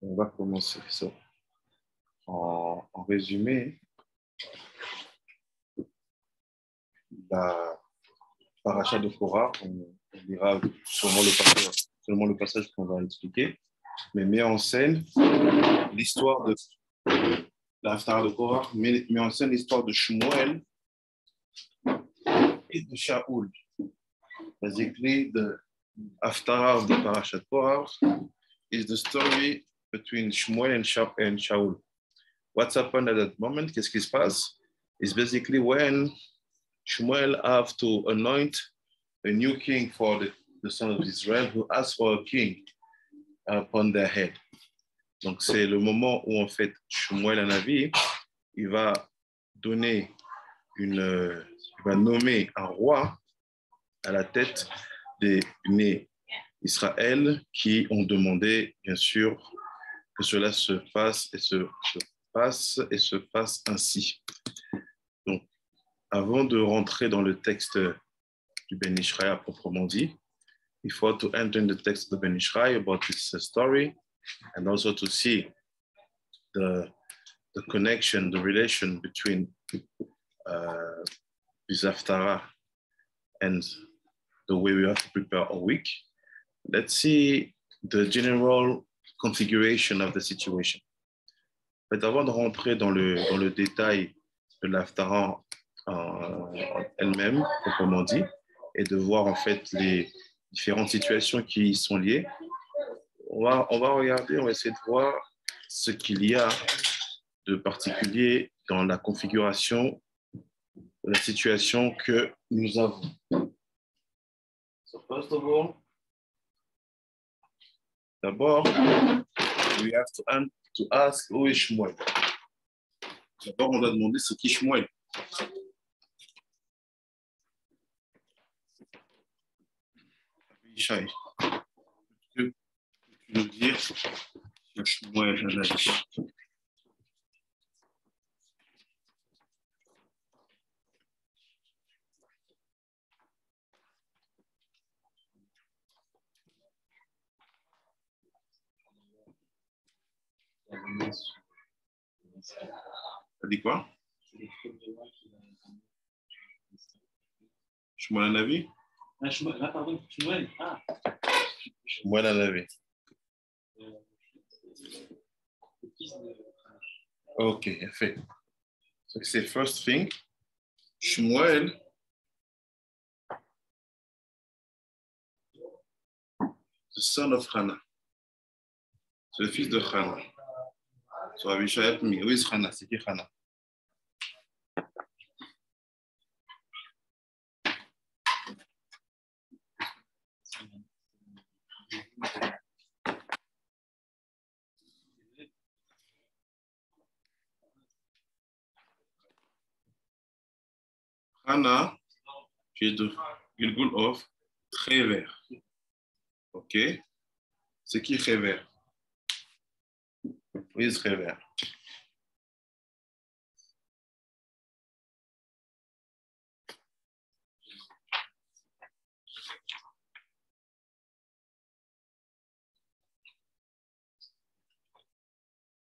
On va commencer ça. En résumé, la paracha de Korah, on lira seulement le passage qu'on va expliquer, mais met en scène l'histoire de la Haftarah de Korah, met en scène l'histoire de Shmuel et de Shaoul. Basically, the Haftarah of the Parashat Korah is the story between Shmuel and Shaul. What's happened at that moment? Qu'est-ce qui se passe? Is basically when Shmuel have to anoint a new king for the son of Israel who asked for a king upon their head. Donc c'est le moment où en fait Shmuel Hanavi, il va nommer un roi à la tête des nés Israël qui ont demandé bien sûr que cela se fasse et se fasse ainsi. Donc, avant de rentrer dans le texte du Ben Ishraï à proprement dit, il faut to enter in the text of the Ben Ishraï about this story and also to see the connection, the relation between this Haftarah and the way we have to prepare a week. Let's see the general configuration of the situation. En fait, avant de rentrer dans le détail de l'Haftarah elle-même, proprement dit, et de voir en fait les différentes situations qui y sont liées, on va regarder, on va essayer de voir ce qu'il y a de particulier dans la configuration de la situation que nous avons. So first of all, d'abord, we have to ask who is Shmuel. D'abord, on doit demander ce qui est Shmuel. Ishai, peux-tu nous dire que Shmuel Hanavi? T'as dit quoi? Shmuel Hanavi? Shmuel Hanavi. Ok, fait. So c'est first thing. Shmuel, the son of Hannah. C'est le fils de Hannah. So Abishai, où est Hannah? C'est qui Hannah? Hannah, qui est de Gilgul of Tréver. Ok? C'est qui Tréver? Où est Tréver?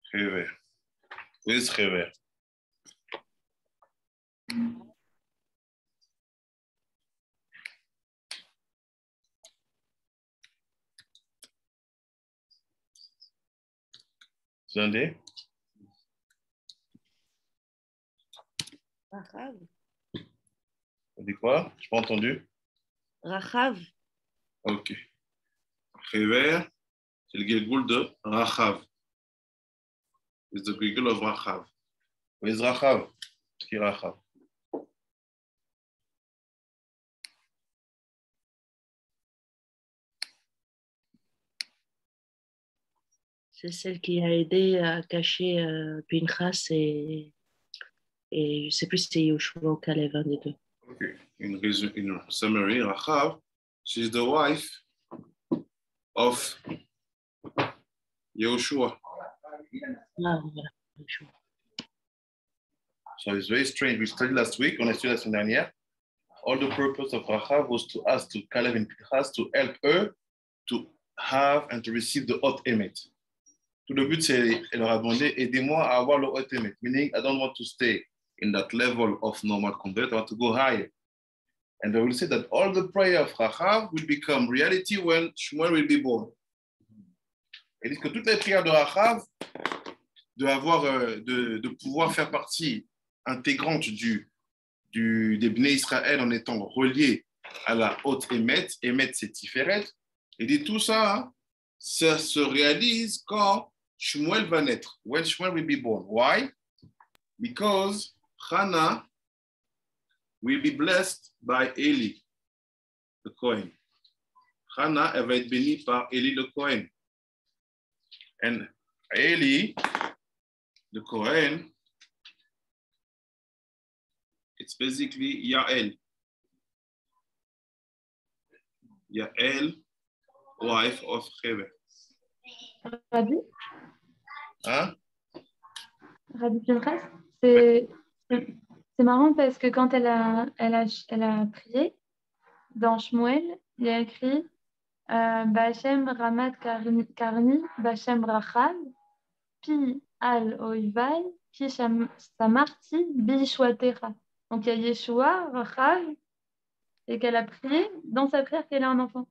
Tréver. Où est Tréver? Zandé? Rachav. On dit quoi? Je n'ai pas entendu. Rachav. Ok. Tréver, c'est le Gilgul de Rachav. It's the Gilgul of Rachav. Où est Rachav? Qui est Rachav? C'est celle qui a aidé à cacher Pinchas et je ne sais plus si c'est Yoshua ou Caleb, un des deux. Okay. In summary, Rachav, she's the wife of Yehoshua. Ah, voilà. So it's very strange. We studied last week, on a studied la semaine dernière. All the purpose of Rachav was to ask to Caleb and Pinchas to help her to have and to receive the Hot Emet. Tout le but, c'est leur a demandé, aidez-moi à avoir le ultimate. Meaning, I don't want to stay in that level of normal conduct. I want to go higher. And they will say that all the prayer of Rachav will become reality when Shmuel will be born. Ils disent que toutes les prières de Rachav de pouvoir faire partie intégrante des Bnei Israël en étant reliés à la haute Emet. Emet, c'est Tiferet. Il dit tout ça, hein, ça se réalise quand Shmuel va naître. When Shmuel will be born. Why? Because Hannah will be blessed by Eli, le Kohen. Hannah, elle va être bénie par Eli, le Kohen. And Eli, the Kohen, it's basically Yael. Yael, wife of Heber. Rabbi, Hein? Rabbi Pinchas, c'est marrant parce que quand elle a prié, dans Shmuel, il y a écrit Bachem Ramat Karni, Bachem Rachel, Pi al Oivai, Ki Samarti, Bishwatera. Donc il y a Yeshua, Rachel, et qu'elle a prié dans sa prière qu'elle a un enfant.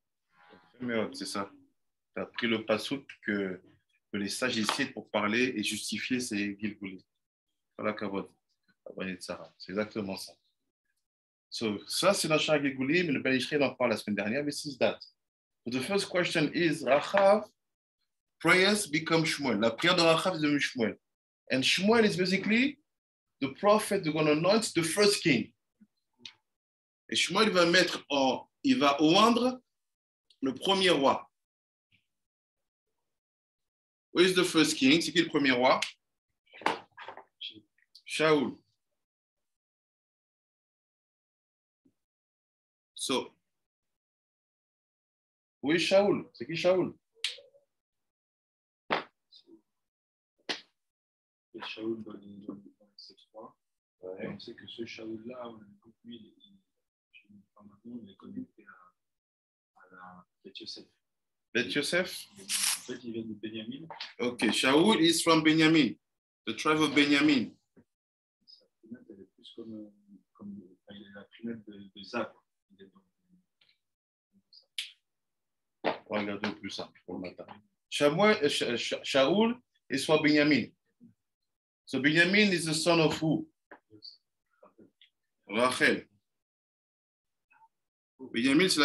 C'est ça. Tu as pris le passouk que les sages essaient pour parler et justifier ces Gilgoulim. Voilà, Kavod. C'est exactement ça. So, ça, c'est dans Shah Gilgoulim, mais le Ben Ishraï en parle la semaine dernière, mais c'est that. So the first question is, Rachav, prayers become Shmuel. La prière de Rachav est devenue Shmuel. And Shmuel is basically the prophet who's going to anoint the first king. Et Shmuel il va oindre le premier roi. Who is the first king? C'est qui le premier roi? Shaoul. So, où est Shaoul? C'est qui Shaoul? Shaoul dans ces trois. Ouais. On sait que ce Shaoul-là, lui, maintenant, il est connecté à la Beth Yosef. Beth Yosef? En fait, il vient de Benjamin. Ok, Shaoul is from Benjamin, the tribe of Benjamin. Sa primette, elle est plus comme il est la primette de Zab. On va regarder plus simple pour le matin. Shaoul is from Benjamin. So Benjamin is the son of who? Rachel. Benjamin, c'est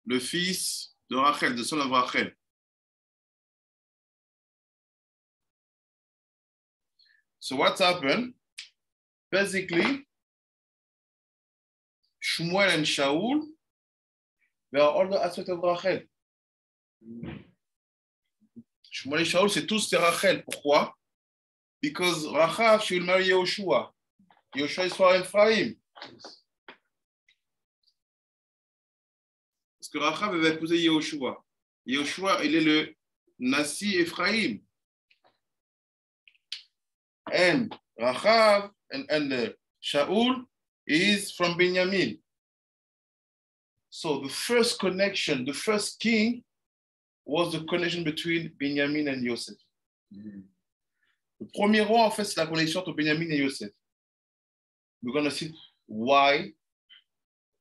le fils de Rachel, the son of Rachel. So what's happened? Basically, Shmuel and Shaul, they are all the aspects of Rachel. Shmuel et Shaul, c'est tous de Rachel. Pourquoi? Because Rachel, she will marry Yehoshua. Yehoshua is from Ephraim. Parce que Rachel va épouser Yehoshua. Yehoshua, il est le Nasi Ephraim. And Rachel and Shaul is from Benjamin. So the first connection, the first king was the connection between Benjamin and Yosef. Le premier roi, en fait, c'est la connexion entre Benjamin et Yosef. We're going to see why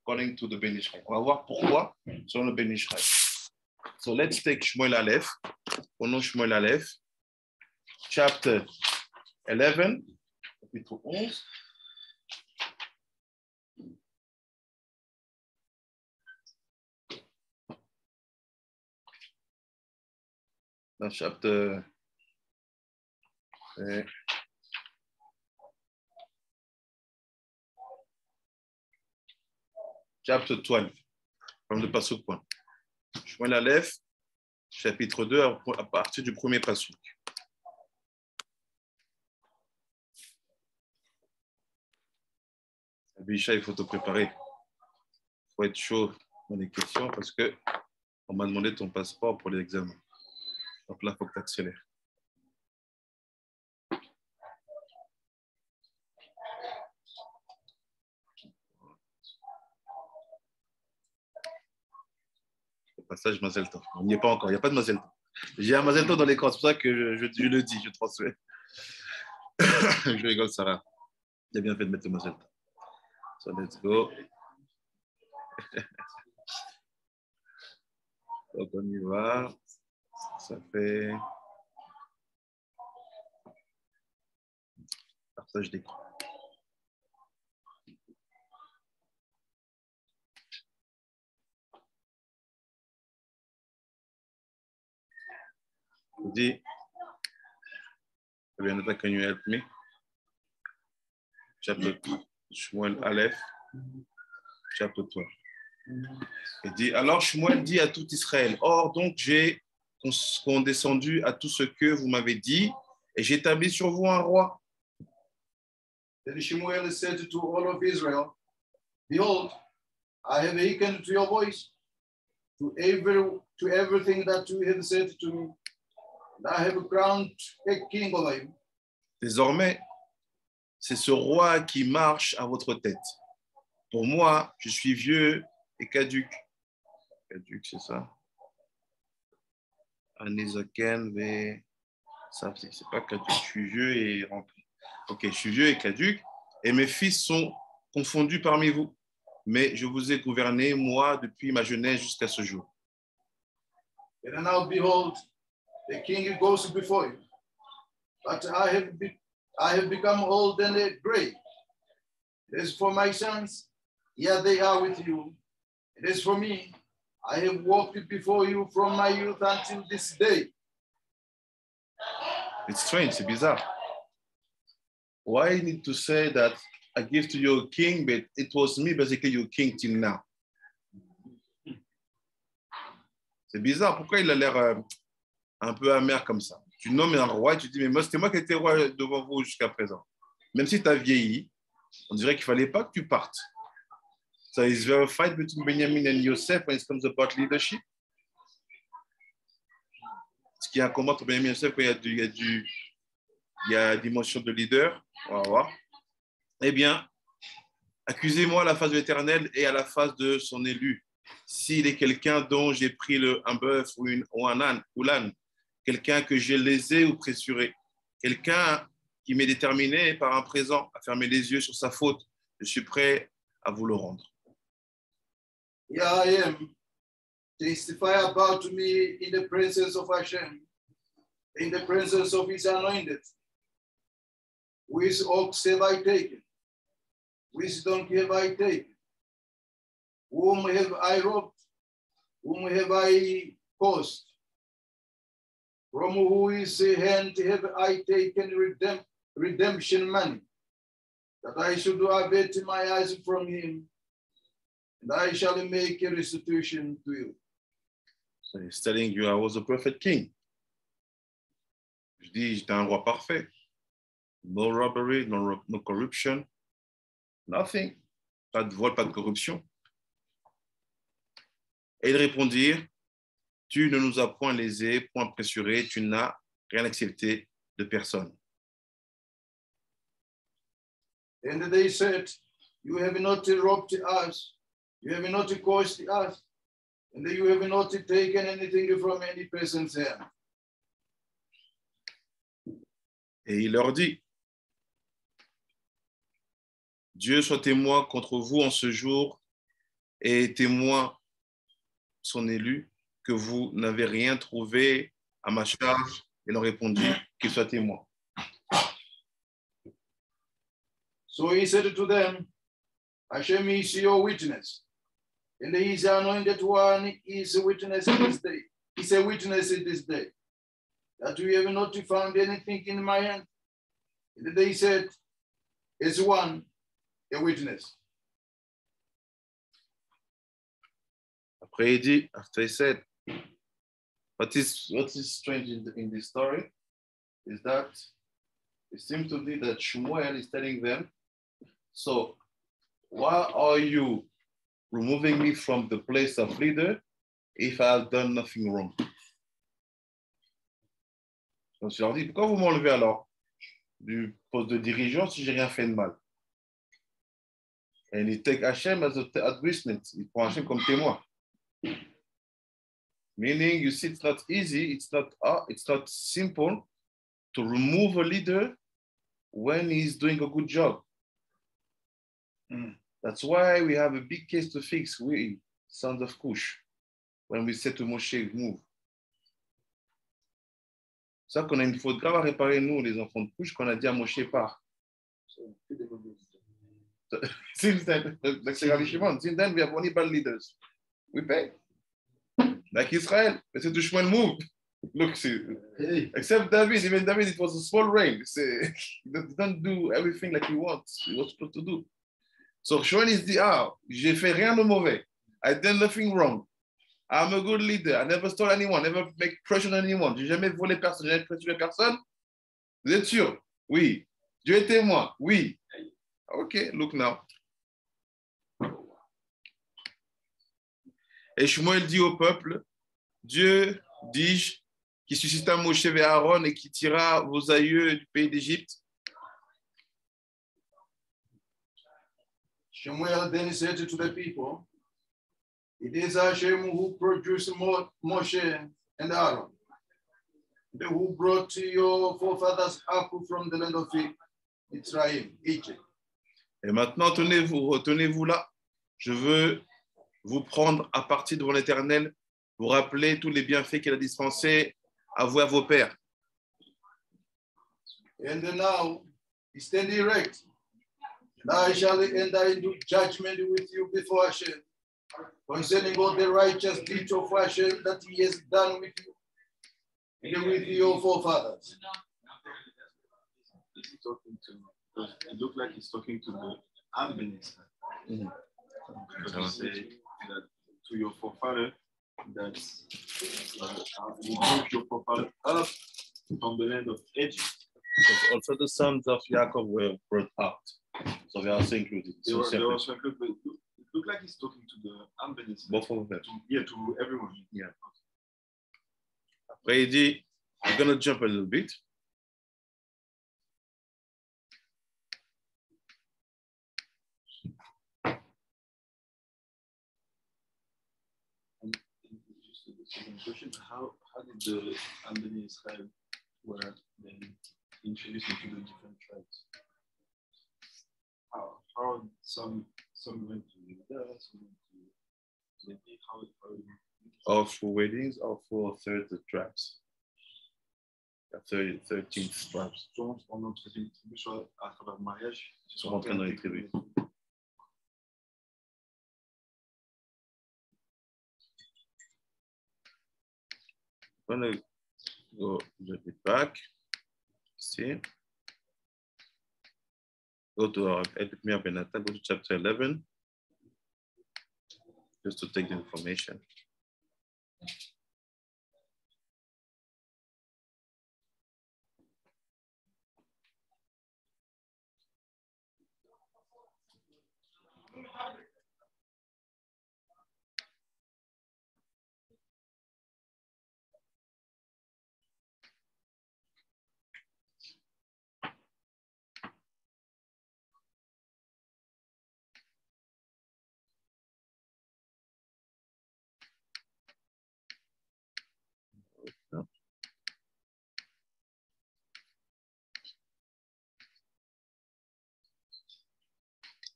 according to the Ben Ishraï. On va voir pourquoi selon le Ben Ishraï. So let's take Shmuel Aleph. Prenons Shmuel Aleph. Chapter 11, chapitre 11. Dans chapter chapter 12, from the Pasuk 1. Shmuel Aleph, chapitre 2, à partir du premier Pasuk. Abisha, il faut te préparer. Il faut être chaud dans les questions parce qu'on m'a demandé ton passeport pour les examens. Donc là, il faut que tu accélères. Passage Mazel Tov. On n'y est pas encore, il n'y a pas de Mazel Tov. J'ai un Mazel Tov dans l'écran, c'est pour ça que je le dis, je transmets. Je rigole, Sarah. Il a bien fait de mettre le Mazel Tov. So, let's go. Donc, on y va. Ça fait partage d'écran. Je dis, Jonathan, can you help me? Chapter Shmuel Aleph, chapter 12. Il dit, alors Shmuel dit à tout Israël, or donc j'ai condescendu à tout ce que vous m'avez dit et j'établis sur vous un roi. Then Shmuel said to all of Israel, behold, I have hearkened to your voice, to everything that you have said to me, and I have crowned a king over you. Désormais, c'est ce roi qui marche à votre tête. Pour moi, je suis vieux et caduc. Caduc, c'est ça? Anizaken, mais ça, c'est pas caduc. Je suis vieux et rempli. Ok, je suis vieux et caduc, et mes fils sont confondus parmi vous. Mais je vous ai gouverné, moi, depuis ma jeunesse jusqu'à ce jour. And now behold, the king goes before you, but I have become old and gray. As for my sons, here they are with you. And as for me, I have walked before you from my youth until this day. It's strange, c'est bizarre. Why you need to say that I give to you a king, but it was me basically your king till now? C'est bizarre, pourquoi il a l'air un peu amer comme ça? Tu nommes un roi et tu dis, mais moi, c'était moi qui étais roi devant vous jusqu'à présent. Même si tu as vieilli, on dirait qu'il ne fallait pas que tu partes. So is there a fight between Benjamin and Yosef when it comes about leadership? Est-ce qu'il y a un combat entre Benjamin et Yosef quand il y a dimension de leader? On va voir. Eh bien, accusez-moi à la face de l'Éternel et à la face de son élu. S'il est quelqu'un dont j'ai pris un bœuf ou un âne, ou l'âne, quelqu'un que j'ai lésé ou pressuré, quelqu'un qui m'est déterminé par un présent à fermer les yeux sur sa faute, je suis prêt à vous le rendre. Here I am, testify about me in the presence of Hashem, in the presence of his anointed. Which ox have I taken? Which donkey have I taken? Whom have I robbed? Whom have I caused? From whose hand have I taken redemption money? That I should avert my eyes from him, and I shall make a restitution to you. So he's telling you I was a perfect king. Je dis, j'étais un roi parfait. No robbery, no corruption, nothing. Pas de vol, pas de corruption. Et ils répondirent, tu ne nous as point lésés, point pressurés, tu n'as rien accepté de personne. And they said, you have not robbed us, you have not caused us, and you have not taken anything from any person's hand. Et il leur dit, Dieu soit témoin contre vous en ce jour et témoin son élu que vous n'avez rien trouvé à ma charge. Et leur répondit, qu'il soit témoin. So he said to them, Hashem is your witness, and his anointed one is a witness in this day. He's a witness in this day, that we have not found anything in my hand. And they said, as one, a witness. Après, il dit, after he said, what is strange in this story is that it seems to be that Shmuel is telling them, so why are you removing me from the place of leader if I have done nothing wrong? Donc, je leur dis, pourquoi vous m'enlevez alors du poste de dirigeant si j'ai rien fait de mal? And he take Hashem as a witness. Il prend Hashem comme témoin. Meaning, you see, it's not easy, it's not simple to remove a leader when he's doing a good job. That's why we have a big case to fix, we, sons of Cush, when we say to Moshe, move. C'est ça qu'on a une faute grave à réparer, nous, les enfants de Cush, qu'on a dit à Moshe, pars. Since then, since then, we have only bad leaders. We pay. Like Israel, they said to Shmuel, move. Look, see, except David, even David, it was a small rain. He doesn't do everything like he was supposed to do. So Shmuel is j'ai fait rien de mauvais. I did nothing wrong. I'm a good leader. I never stole anyone, never make pressure on anyone. J'ai jamais volé personne, j'ai jamais pressionné personne. Vous êtes sûr? Oui. Dieu est témoin? Oui. OK, look now. Et Shmuel dit au peuple, Dieu, dis-je, qui suscita Moshe et Aaron et qui tira vos aïeux du pays d'Égypte. Shmuel then said to the people, it is Hashem who produced Moshe and Aaron, who brought your forefathers up from the land of Israel, Egypt. Et maintenant, retenez-vous là. Je veux vous prendre à partir devant l'Éternel, vous rappeler tous les bienfaits qu'il a dispensés à vous et à vos pères. And now, stand erect. I shall enter into judgment with you before Hashem, concerning all the righteous deeds of Hashem that he has done with you and with your forefathers. It looked like he's talking to the Ambenites. Because he said that to your forefather, that you brought your forefather up from the land of Egypt. But also the sons of Jacob were brought out. So they are also included. They were also included, but it looked like he's talking to the Ambenites. Both of them. To everyone. Yeah. Après, il dit, I'm going to jump a little bit. Question, how did the Ambeni Israel were then introduced into the different tribes? How some went to Judah, some went to Levi, Or for weddings or for third tribes. 13th tribes. Soit en notre tribu, soit à travers le mariage. Ils sont rentrés dans les tribus. I'm going to go a little bit back. See. Go to our Epimia Benata, go to chapter 11, just to take the information.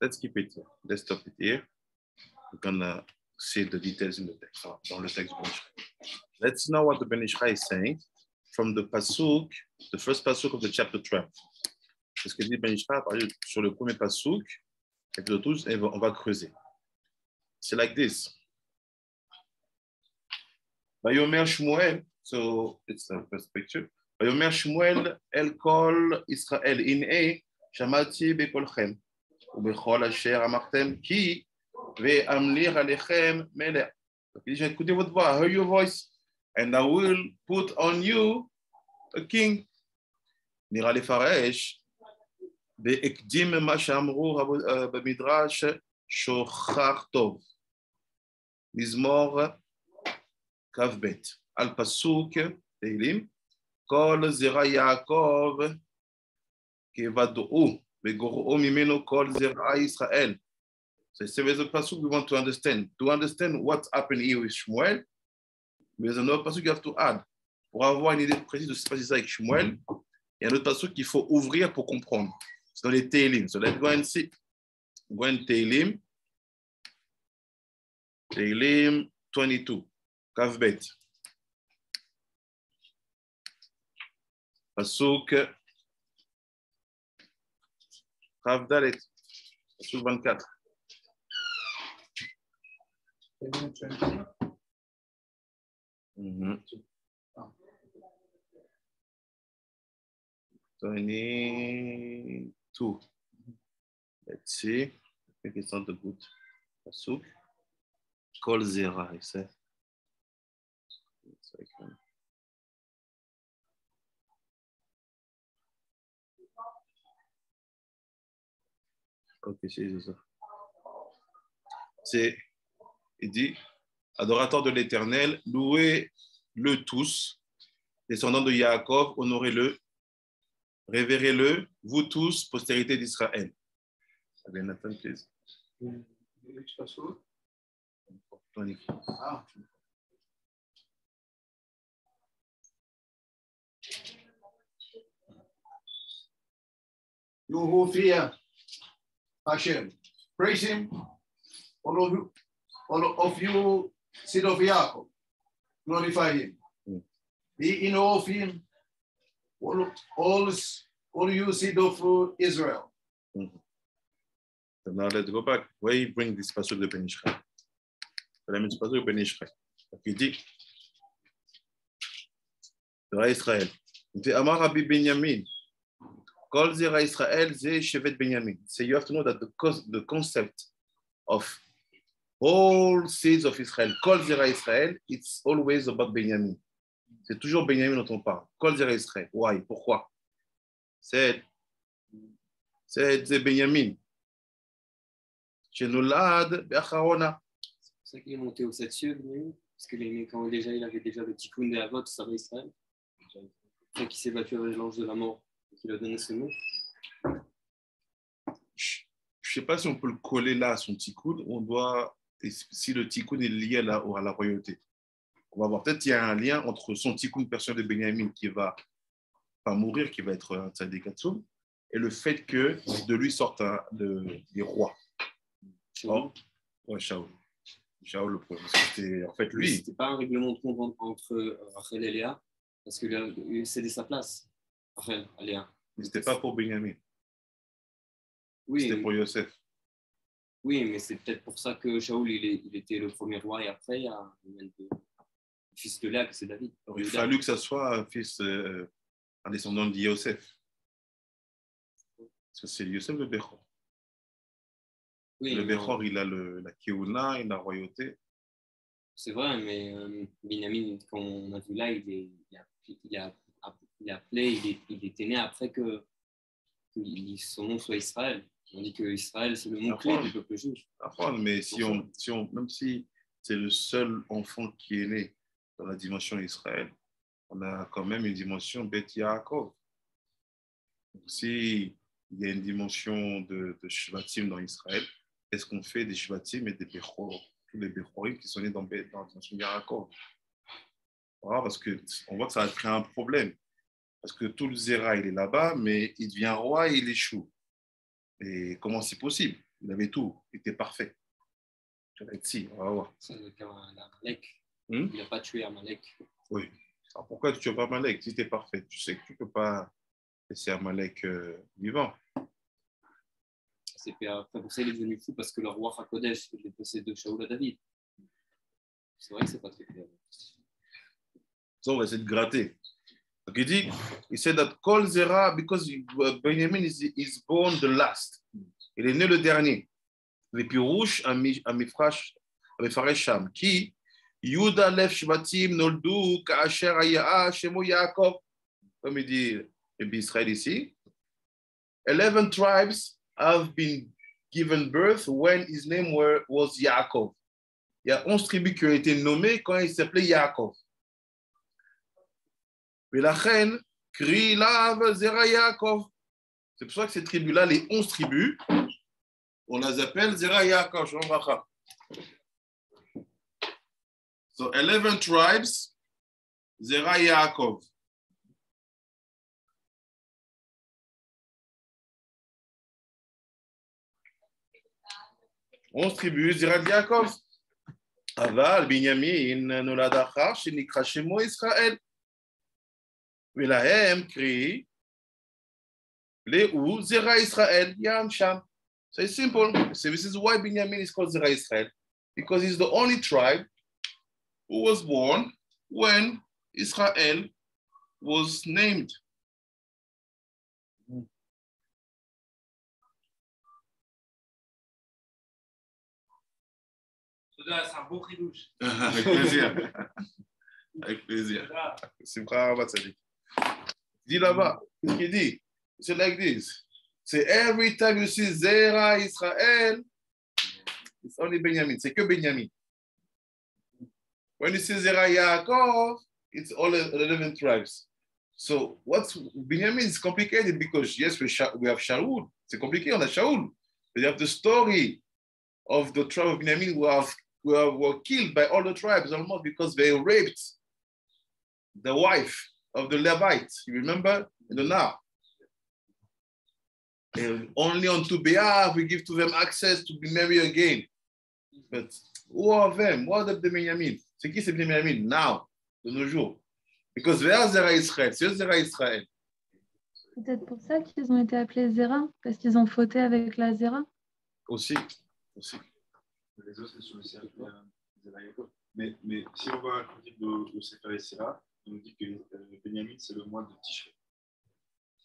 Let's keep it here. Let's stop it here. We're gonna see the details in the text, dans le texte Ben Ish Chai. Let's know what the Ben Ish Chai is saying from the pasuk, the first pasuk of the chapter 12. C'est ce que dit Ben Ish Chai sur le premier pasuk, chapitre 12, et on va creuser. C'est like this. Vayomer Shmuel, so it's the first picture. Vayomer Shmuel el kol Israel in'e shamati bekolchem. ובכל אשר אמרתם כי ואמליך עליכם מלך. écoutez votre voix, I heard your voice, and I will put on you a king. נראה לפרש, בהקדים מה שאמרו במדרש שוכח טוב. מזמור כ"ב, על פסוק תהילים, כל זרע יעקב כבדעו, וגורעו ממנו כל זרע ישראל. So it's a pasuk we want to understand. To understand what's happening here with Shmuel, Mais il y a un autre passage qu'il have to add. Pour avoir une idée précise de ce qui se passe avec Shmuel, il y a un autre passage qu'il faut ouvrir pour comprendre. C'est dans les Tehillim. So let's go and see. Go and Tehillim. Tehillim 22. Kavbet. Pasuk Kavdalet. Pasuk 24. Mm-hmm. 22. Let's see. I think it's not a good pasuk. Kol zera, I say. Ok, c'est ça. Il dit, adorateur de l'Éternel, louez-le tous, descendants de Yaakov, honorez-le, révérez-le, vous tous, postérité d'Israël. Allez, Nathan, please. Ah. You who fear Hashem, praise him, all of you, seed of Yaakov, glorify him. Be in awe of him, all you seed of Israel. So now let's go back. Why you bring this pasuk de Ben Ishraï? La même pasuk de Ben Ishraï. Il dit, Zera Israël. Il dit, Amar Rabbi Benyamin. Kol Zera Israël, ze Shevet Benyamin. So you have to know that the concept of all seeds of Israel, Kol Zera Israël, it's always about Benyamin. C'est toujours Benyamin dont on parle. Kol Zera Israël. Why? Pourquoi? C'est Benyamin. Shenolad Be'acharona. C'est pour ça qu'il est monté aux 7 cieux, parce que quand déjà il avait déjà le tikkun de Avot, ça va Israël. Après qu'il s'est battu avec l'ange de la mort, et qu'il a donné ce mot. Je ne sais pas si on peut le coller là à son tikkun, on doit, si le tikkun est lié à la royauté. On va voir, peut-être qu'il y a un lien entre son tikkun personnel de Benyamin qui va pas mourir, qui va être un tzaddik-atzoum, et le fait que de lui sortent des rois. Oh, ouais, Shaul le premier. C'était en fait lui. C'était pas un règlement de compte entre Rachel et Léa, parce que Léa a cédé sa place. Rachel à Léa. Mais c'était pas pour Benyamin. Oui, c'était pour Yosef. Oui, mais c'est peut-être pour ça que Shaul il était le premier roi et après il y a le fils de Léa que c'est David. Il a fallu que ça soit un fils, un descendant de Yosef. Parce que c'est Yosef le Bechor. Oui, le Bechor, il a la Keuna, il a la royauté. C'est vrai, mais Benyamin, quand on a vu là, il était né après que son nom soit Israël. On dit que Israël, c'est le nom clé du peuple juif. Mais même si c'est le seul enfant qui est né dans la dimension Israël, on a quand même une dimension Beth Yaakov. Si il y a une dimension de Shvatim dans Israël, est-ce qu'on fait des Shvatim et des Bechor, tous les Bechorim qui sont nés dans la dimension Yaakov? Voilà, parce qu'on voit que ça a créé un problème. Parce que tout le Zera, il est là-bas, mais il devient roi et il échoue. Et comment c'est possible? Il avait tout, il était parfait. Si, on va voir. C'est Amalek. Il n'a pas tué Amalek. Oui. Alors pourquoi tu ne tues pas Amalek? Si tu es parfait, tu sais que tu ne peux pas laisser Amalek vivant. Après, pour ça, il est devenu fou parce que le roi Hakodesh est passé de Shaul à David. C'est vrai que c'est pas très clair. Ça, on va essayer de gratter. Donc il dit, il said that Kol Zera, because Benjamin is born the last. Il est né le dernier. Les Pirouche, à Mifrash Sham, qui Yuda Lev Shvatim Noldu Ka'asher Aya'a Shemo Yaakov. Comme il dit Israël ici. 11 tribes have been given birth when his name was Yaakov. Il y a 11 tribus qui ont été nommées quand il s'appelait Yaakov. Mais la reine crie Lav Zera Yaakov. C'est pour ça que ces tribus-là, les 11 tribus, on les appelle Zera Yaakov. So 11 tribes, Zera Yaakov. 11 tribus, Zera Yaakov. אבל בנימין נולד אחר שנקרא שמו ישראל. ולהם קרי, לאו זרע ישראל, ים שם. So it's simple. So this is why Binyamin is called Zera Israel, because he's the only tribe who was born when Israel was named. C'est un beau ridouche. Avec plaisir. Avec plaisir. Simcha Rabba Tzadik. Dis là-bas, qu'est-ce qu'il dit? C'est like this. C'est every time you see Zera Israel, it's only Benjamin. C'est que Benjamin. When you see Zera Yaakov, it's all 11 tribes. So what's Benjamin is complicated because yes, we have Shaul. C'est compliqué, on a Shaul. But you have the story of the tribe of Benjamin who were killed by all the tribes almost because they raped the wife of the Levites. You remember? In the now. And only on Tubeah we give to them access to be married again. But who are them? What are the Benjamin? C'est qui ces Benjamin? Now, de nos jours. Because they are Zera Israel. C'est Zera Israel. Peut-être pour ça qu'ils ont été appelés Zera, parce qu'ils ont fauté avec la Zera. Aussi. Les autres, c'est sur le cercle Zera Yaakov. Mais si on va à côté de Sefer Sira, on nous dit que Benjamin, c'est le mois de Tishrei.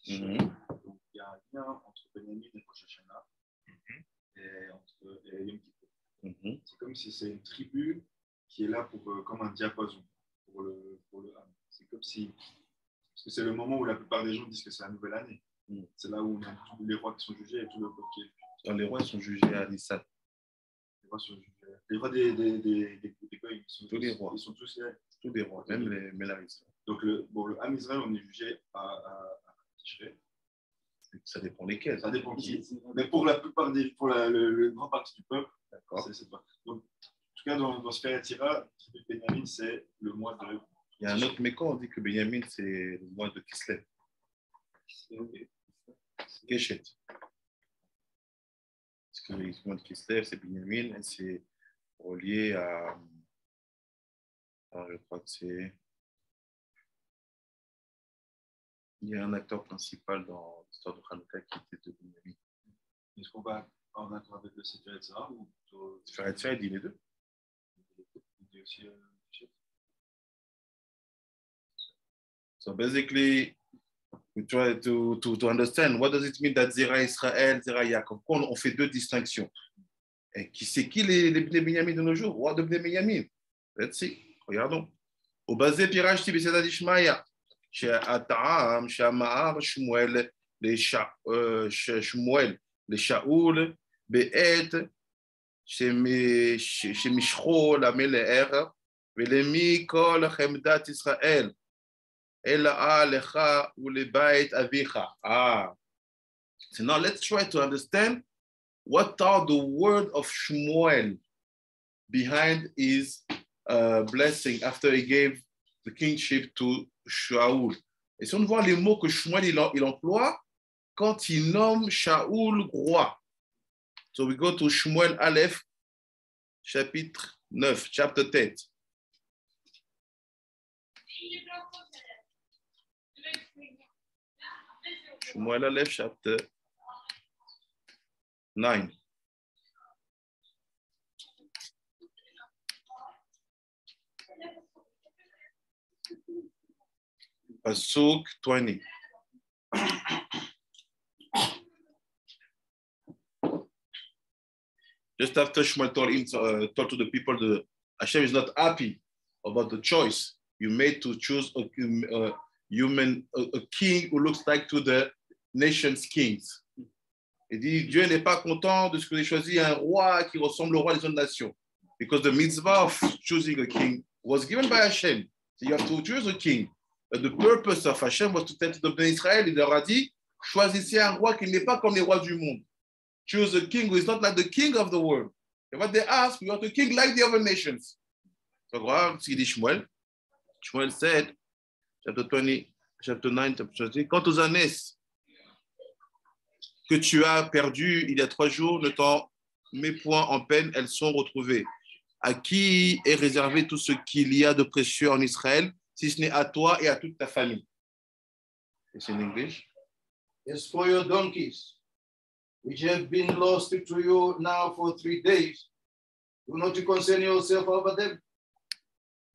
Donc, il y a un lien entre Benjamin et Rosh Hashanah et Yom Kippur. C'est comme si c'est une tribu qui est là pour, comme un diapason pour le Ham. C'est comme si, parce que c'est le moment où la plupart des gens disent que c'est la nouvelle année. C'est là où on a tous les rois qui sont jugés et tout le peuple qui est. Les rois sont jugés à Nissan. Les rois des goyim, tous les rois. Ils sont tous là. Tous les rois, même les Mélaristes. Donc le Ham Israël, on est jugé à Tishrei. Ça dépend lesquels. Ça dépend qui. Mais pour la plupart pour le grand partie du peuple, c'est pas. Donc, en tout cas, dans Sefer Yetzirah, Benjamin, c'est le mois de. Il y a un autre mécan, on dit que Benjamin, c'est le mois de Kislev. Keshet. Parce que le mois de Kislev, c'est Benjamin, et c'est relié à. Alors, je crois que c'est. Il y a un acteur principal dans l'histoire de Hanouka qui était de Benjamin. Est-ce qu'on va en accord avec le Sefer Yetzirah ou Sefer Yetzirah, il dit les deux. Il dit aussi So basically, we try to understand what does it mean that Zera Israël, Zera Yaakov. On fait deux distinctions. Et c'est qui les Benjamin de nos jours? Roi de Benjamin. Let's see. Regardons. Au basé Pirashti Beseda Dishmaya. שהטעם שאמר שמואל לשאול בעת שמשכו למלך ולמי כל חמדת ישראל אלא לך ולבית אביך. So now let's try to understand what are the word of Shmuel behind his blessing after he gave the kingship to Shaoul. Et si on voit les mots que Shmuel il emploie quand il nomme Shaoul roi. So we go to Shmuel Aleph, chapitre 9, chapter 10. Shmuel Aleph, chapter 9. Pasuk 20. Just after Shmuel told to the people that Hashem is not happy about the choice you made to choose a king who looks like to the nation's kings. Il dit, Dieu n'est pas content de ce que vous avez choisi un roi qui ressemble au roi des autres nations. Because the mitzvah of choosing a king was given by Hashem. So you have to choose a king. But the purpose of Hashem was to tell to the Bnei Israel, il leur a dit, choisissez un roi qui n'est pas comme les rois du monde. Choose a king who is not like the king of the world. And what they asked, we want a king like the other nations. Regarde ce qu'il dit Shmuel. Shmuel said, chapter 20, chapter 9, chapter 20, quant aux années que tu as perdues il y a 3 jours, ne t'en mets point en peine, elles sont retrouvées. À qui est réservé tout ce qu'il y a de précieux en Israël, si ce n'est à toi et à toute ta famille? It's in English. As for your donkeys, which have been lost to you now for 3 days, do not concern yourself over them,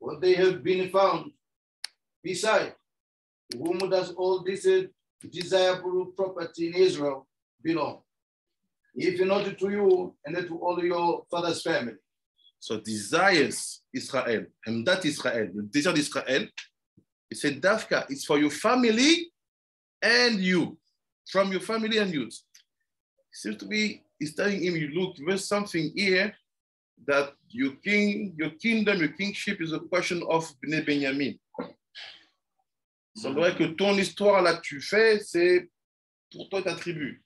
for they have been found. Besides, to whom does all this desirable property in Israel belong? If not to you and to all your father's family. So desires Israel, and that Israel, the desire d'Israël, it said Dafka, it's for your family and you, from your family and you. It seems to be, he's telling him, you look, there's something here that your kingdom, your kingship is a question of Bnei Benjamin. Il semblerait que ton histoire là que tu fais, c'est pour toi ta tribu.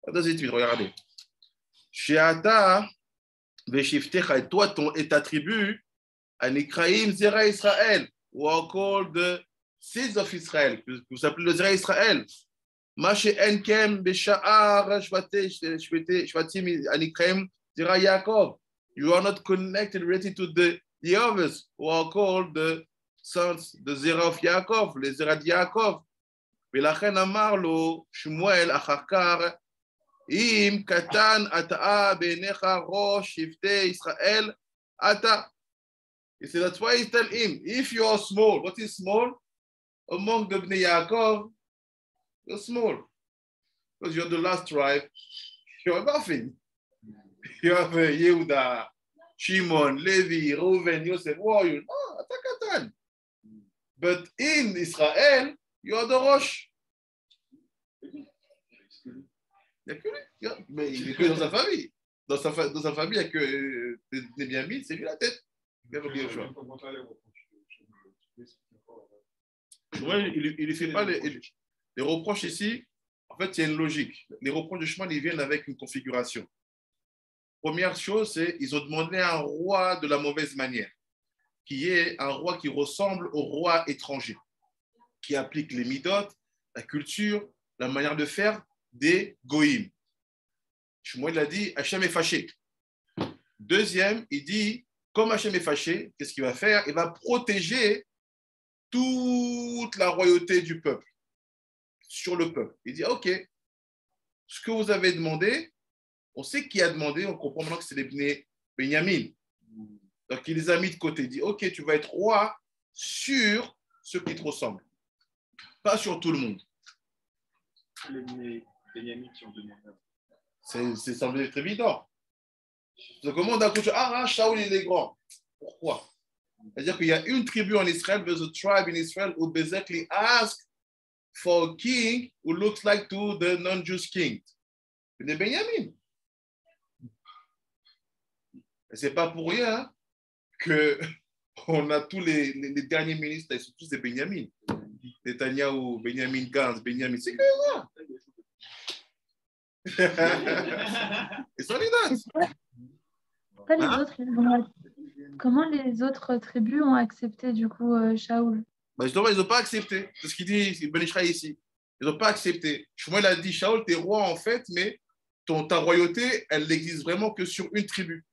Regardez. Sheata veshiftecha, et toi et ta tribu, Anikraim Zera Israël, ou encore the seeds of Israel, que vous appelez le Zera Israël. Mashe enkem besha'ar shvatim Anikraim Zera Yaakov. You are not connected, related to the others, who are called the sons, the Zera of Yaakov, les Zera de Yaakov. ולכן אמר לו שמואל אחר כך, אם קטן אתה בעיניך ראש שבטי ישראל, אתה. He said, that's why he tell him, if you are small, what is small? Among the Bnei Yaakov, you're small. Because you're the last tribe, you're nothing. You have Yehuda, Shimon, Levi, Reuven, Yosef, who are you? No, אתה קטן. But in Israel, you are the Rosh. Il n'y a que lui. Mais il est que dans sa famille. Dans sa famille, il n'y a que Benjamin, c'est lui la tête. Il ne fait pas les reproches ici. En fait, il y a une logique. Les reproches de chemin, ils viennent avec une configuration. Première chose, c'est qu'ils ont demandé un roi de la mauvaise manière, qui est un roi qui ressemble au roi étranger, qui applique les midot, la culture, la manière de faire des goïms. Shmuel a dit, Hachem est fâché. Deuxième, il dit, comme Hachem est fâché, qu'est-ce qu'il va faire? Il va protéger toute la royauté du peuple, sur le peuple. Il dit, ok, ce que vous avez demandé, on sait qui a demandé, on comprend maintenant que c'est les Bnei Benjamin. Donc, il les a mis de côté. Il dit, ok, tu vas être roi sur ceux qui te ressemblent, pas sur tout le monde. Les Benjamin qui ont demandé. C'est semblé être évident. Donc, comment d'un coup, Shaoul, il est grand. Pourquoi? C'est-à-dire qu'il y a une tribu en Israël, there's a tribe in Israel who basically ask for a king who looks like to the non-Jewish king. C'est Benjamin. Et c'est pas pour rien qu'on a tous les derniers ministres, ils sont tous des Benjamin. Netanyahu, Benjamin Gantz, Benjamin, c'est que ça. Ils sont les dates. Comment les autres tribus ont accepté du coup Shaoul? Justement, ils n'ont pas accepté. C'est ce qu'il dit Ben Ishraï ici. Ils n'ont pas accepté. Shmuel a dit, Shaoul, tu es roi en fait, mais ta royauté, elle n'existe vraiment que sur une tribu.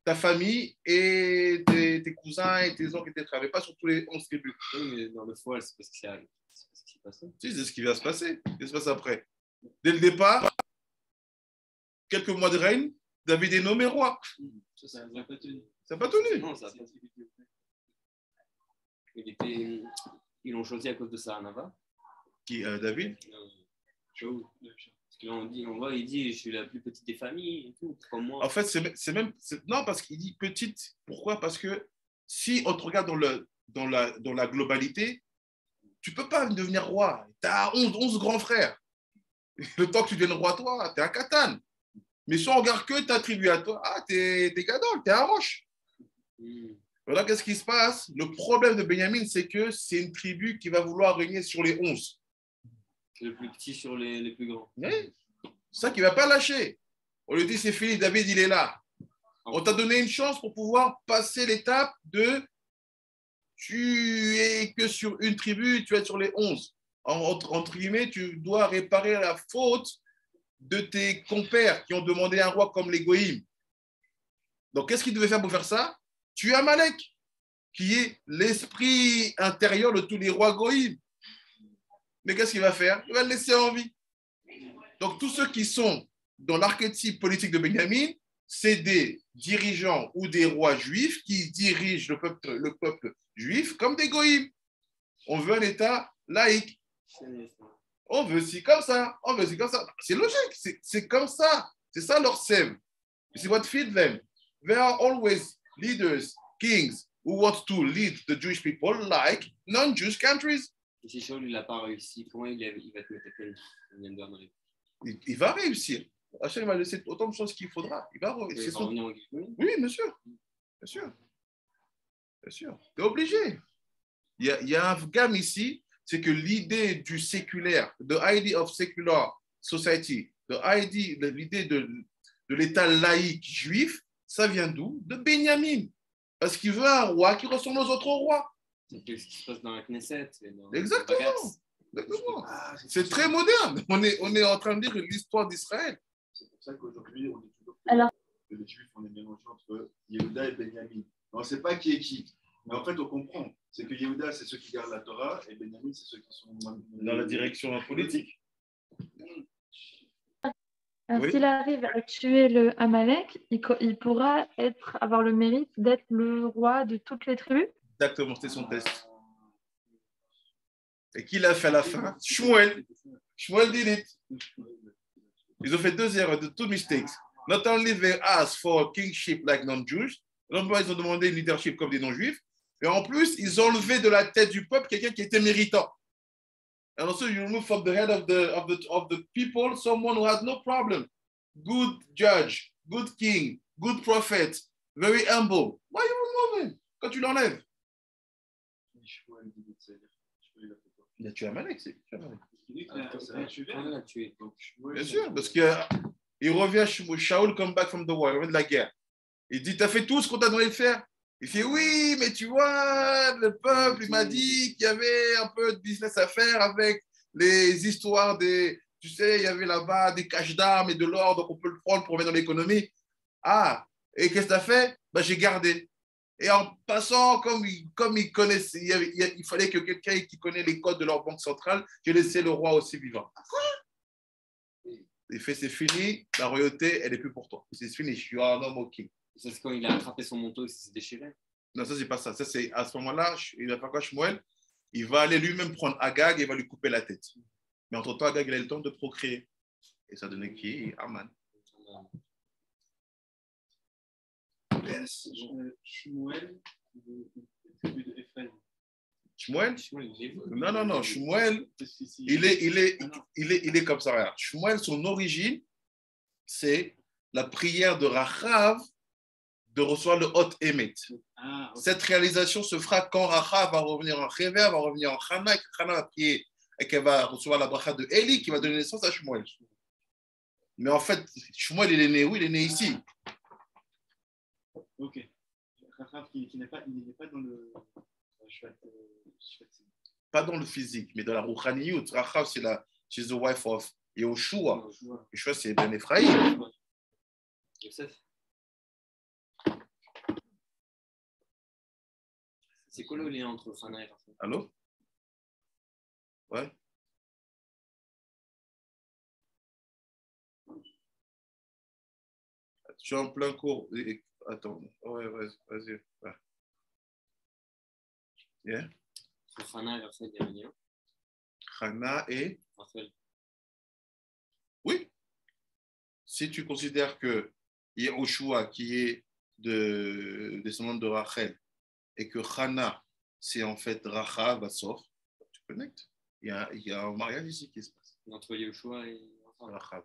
Ta famille et tes cousins et tes oncles et tes frères, mais pas sur tous les 11 tribus. Oui, mais dans le foie, c'est parce que c'est ce qui s'est passé. Si, c'est ce qui va se passer. Qu'est-ce qui se passe après? Dès le départ, quelques mois de règne, David est nommé roi. Ça n'a pas tenu. Ça n'a pas tenu. Non, ça n'a pas tenu. Ils l'ont choisi à cause de sa Hanava. Qui, David? Shaoul. Il dit, je suis la plus petite des familles et tout, comme moi. En fait, non, parce qu'il dit petite. Pourquoi? Parce que si on te regarde dans la globalité, tu ne peux pas devenir roi. Tu as 11 grands frères. Le temps que tu deviennes roi, toi, tu es un katan. Mais si on regarde que ta tribu à toi, t'es gadol, t'es un roche. Voilà, qu'est-ce qui se passe? Le problème de Benjamin, c'est que c'est une tribu qui va vouloir régner sur les 11. Le plus petit sur les plus grands. Oui. C'est ça qui ne va pas lâcher. On lui dit, c'est fini, David, il est là. On t'a donné une chance pour pouvoir passer l'étape de tu es que sur une tribu, tu es sur les 11. Entre guillemets, tu dois réparer la faute de tes compères qui ont demandé un roi comme les Goïm. Donc, qu'est-ce qu'il devait faire pour faire ça? Tuer Amalek, qui est l'esprit intérieur de tous les rois Goïm. Mais qu'est-ce qu'il va faire? Il va le laisser en vie. Donc, tous ceux qui sont dans l'archétype politique de Benjamin, c'est des dirigeants ou des rois juifs qui dirigent le peuple juif comme des Goïm. On veut un État laïque. On veut ci comme ça. On veut ci comme ça. C'est logique. C'est comme ça. C'est ça leur sève. C'est what feed them. There are always leaders, kings, who want to lead the Jewish people like non-Jewish countries. Et si Shaul n'a pas réussi, comment il va te mettre à quel il va réussir. Hachem va laisser autant de choses qu'il faudra. Il va réussir. Oui, bien sûr. Bien sûr. Bien sûr. Tu es obligé. Il y a un gamme ici, c'est que l'idée du séculaire, the idea of secular society, l'idée de l'État laïque juif, ça vient d'où? De Benjamin. Parce qu'il veut un roi qui ressemble aux autres rois. C'est ce qui se passe dans la Knesset. Exactement. C'est très moderne. On est en train de dire l'histoire d'Israël. C'est pour ça qu'aujourd'hui, on est toujours que les Juifs, on est mélangés entre Yehuda et Benjamin. On ne sait pas qui est qui. Mais en fait, on comprend. C'est que Yehuda, c'est ceux qui gardent la Torah, et Benjamin, c'est ceux qui sont dans la direction politique. Oui. S'il arrive à tuer le Amalek, il pourra avoir le mérite d'être le roi de toutes les tribus. Exactement, c'était son test. Et qui l'a fait à la fin? Shmuel. Shmuel did it. Ils ont fait 2 erreurs, 2 mistakes. Not only they asked for kingship like non-Jews, non pas ils ont demandé une leadership comme des non-juifs, mais en plus, ils ont enlevé de la tête du peuple quelqu'un qui était méritant. And also, you remove from the head of the people someone who has no problem. Good judge, good king, good prophet, very humble. Why you remove him? Quand tu l'enlèves? Il a tué Amalek, c'est bien sûr, parce qu'il revient, Shaul come back from the war, il revient de la guerre. Il dit, tu as fait tout ce qu'on t'a demandé de faire? Il fait, oui, mais tu vois, le peuple, il m'a dit qu'il y avait un peu de business à faire avec les histoires des, tu sais, il y avait là-bas des caches d'armes et de l'or, donc on peut le prendre pour mettre dans l'économie. Ah, et qu'est-ce que tu as fait? Ben, j'ai gardé. Et en passant, comme il connaissait, il fallait que quelqu'un qui connaît les codes de leur banque centrale, j'ai laissé le roi aussi vivant. Quoi? Il fait, c'est fini, la royauté, elle n'est plus pour toi. C'est fini, you are no more king. C'est quand il a attrapé son manteau et s'est déchiré. Non, ça, c'est pas ça. Ça, c'est à ce moment-là, il va faire quoi, Shmuel? Il va aller lui-même prendre Agag et il va lui couper la tête. Mais entre-temps, Agag, il a le temps de procréer. Et ça donnait qui? Aman. Yes. Shmuel, tribu de Ephraim. Shmuel? Non. Shmuel, il est comme ça. Regarde. Shmuel, son origine, c'est la prière de Rachav de recevoir le Hot Emet. Ah, okay. Cette réalisation se fera quand Rachav va revenir en Réver, va revenir en Hana, et Hana va prier et qu'elle va recevoir la bracha de Eli qui va donner naissance à Shmuel. Mais en fait, Shmuel, il est né où? Il est né ici. Ok. Rachav qui n'est pas dans le... Pas dans le physique, mais dans la rouchaniyut. Rachav, she's the wife of Yehoshua. Yehoshua, c'est Ben Ephraim. Yosef. C'est quoi le lien entre Hana et Rachav? Allô? Ouais. Je suis en plein cours. Attends. Ouais, vas-y. Ouais. Yeah. Hana et Raphaël, il y a un lien. Hana et Raphaël. Oui. Si tu considères que Yehoshua, qui est descendant de Rachel, et que Hana, c'est en fait Rachav, Assof, tu connectes. Il y a un mariage ici qui se passe. Entre Yehoshua et Rachav.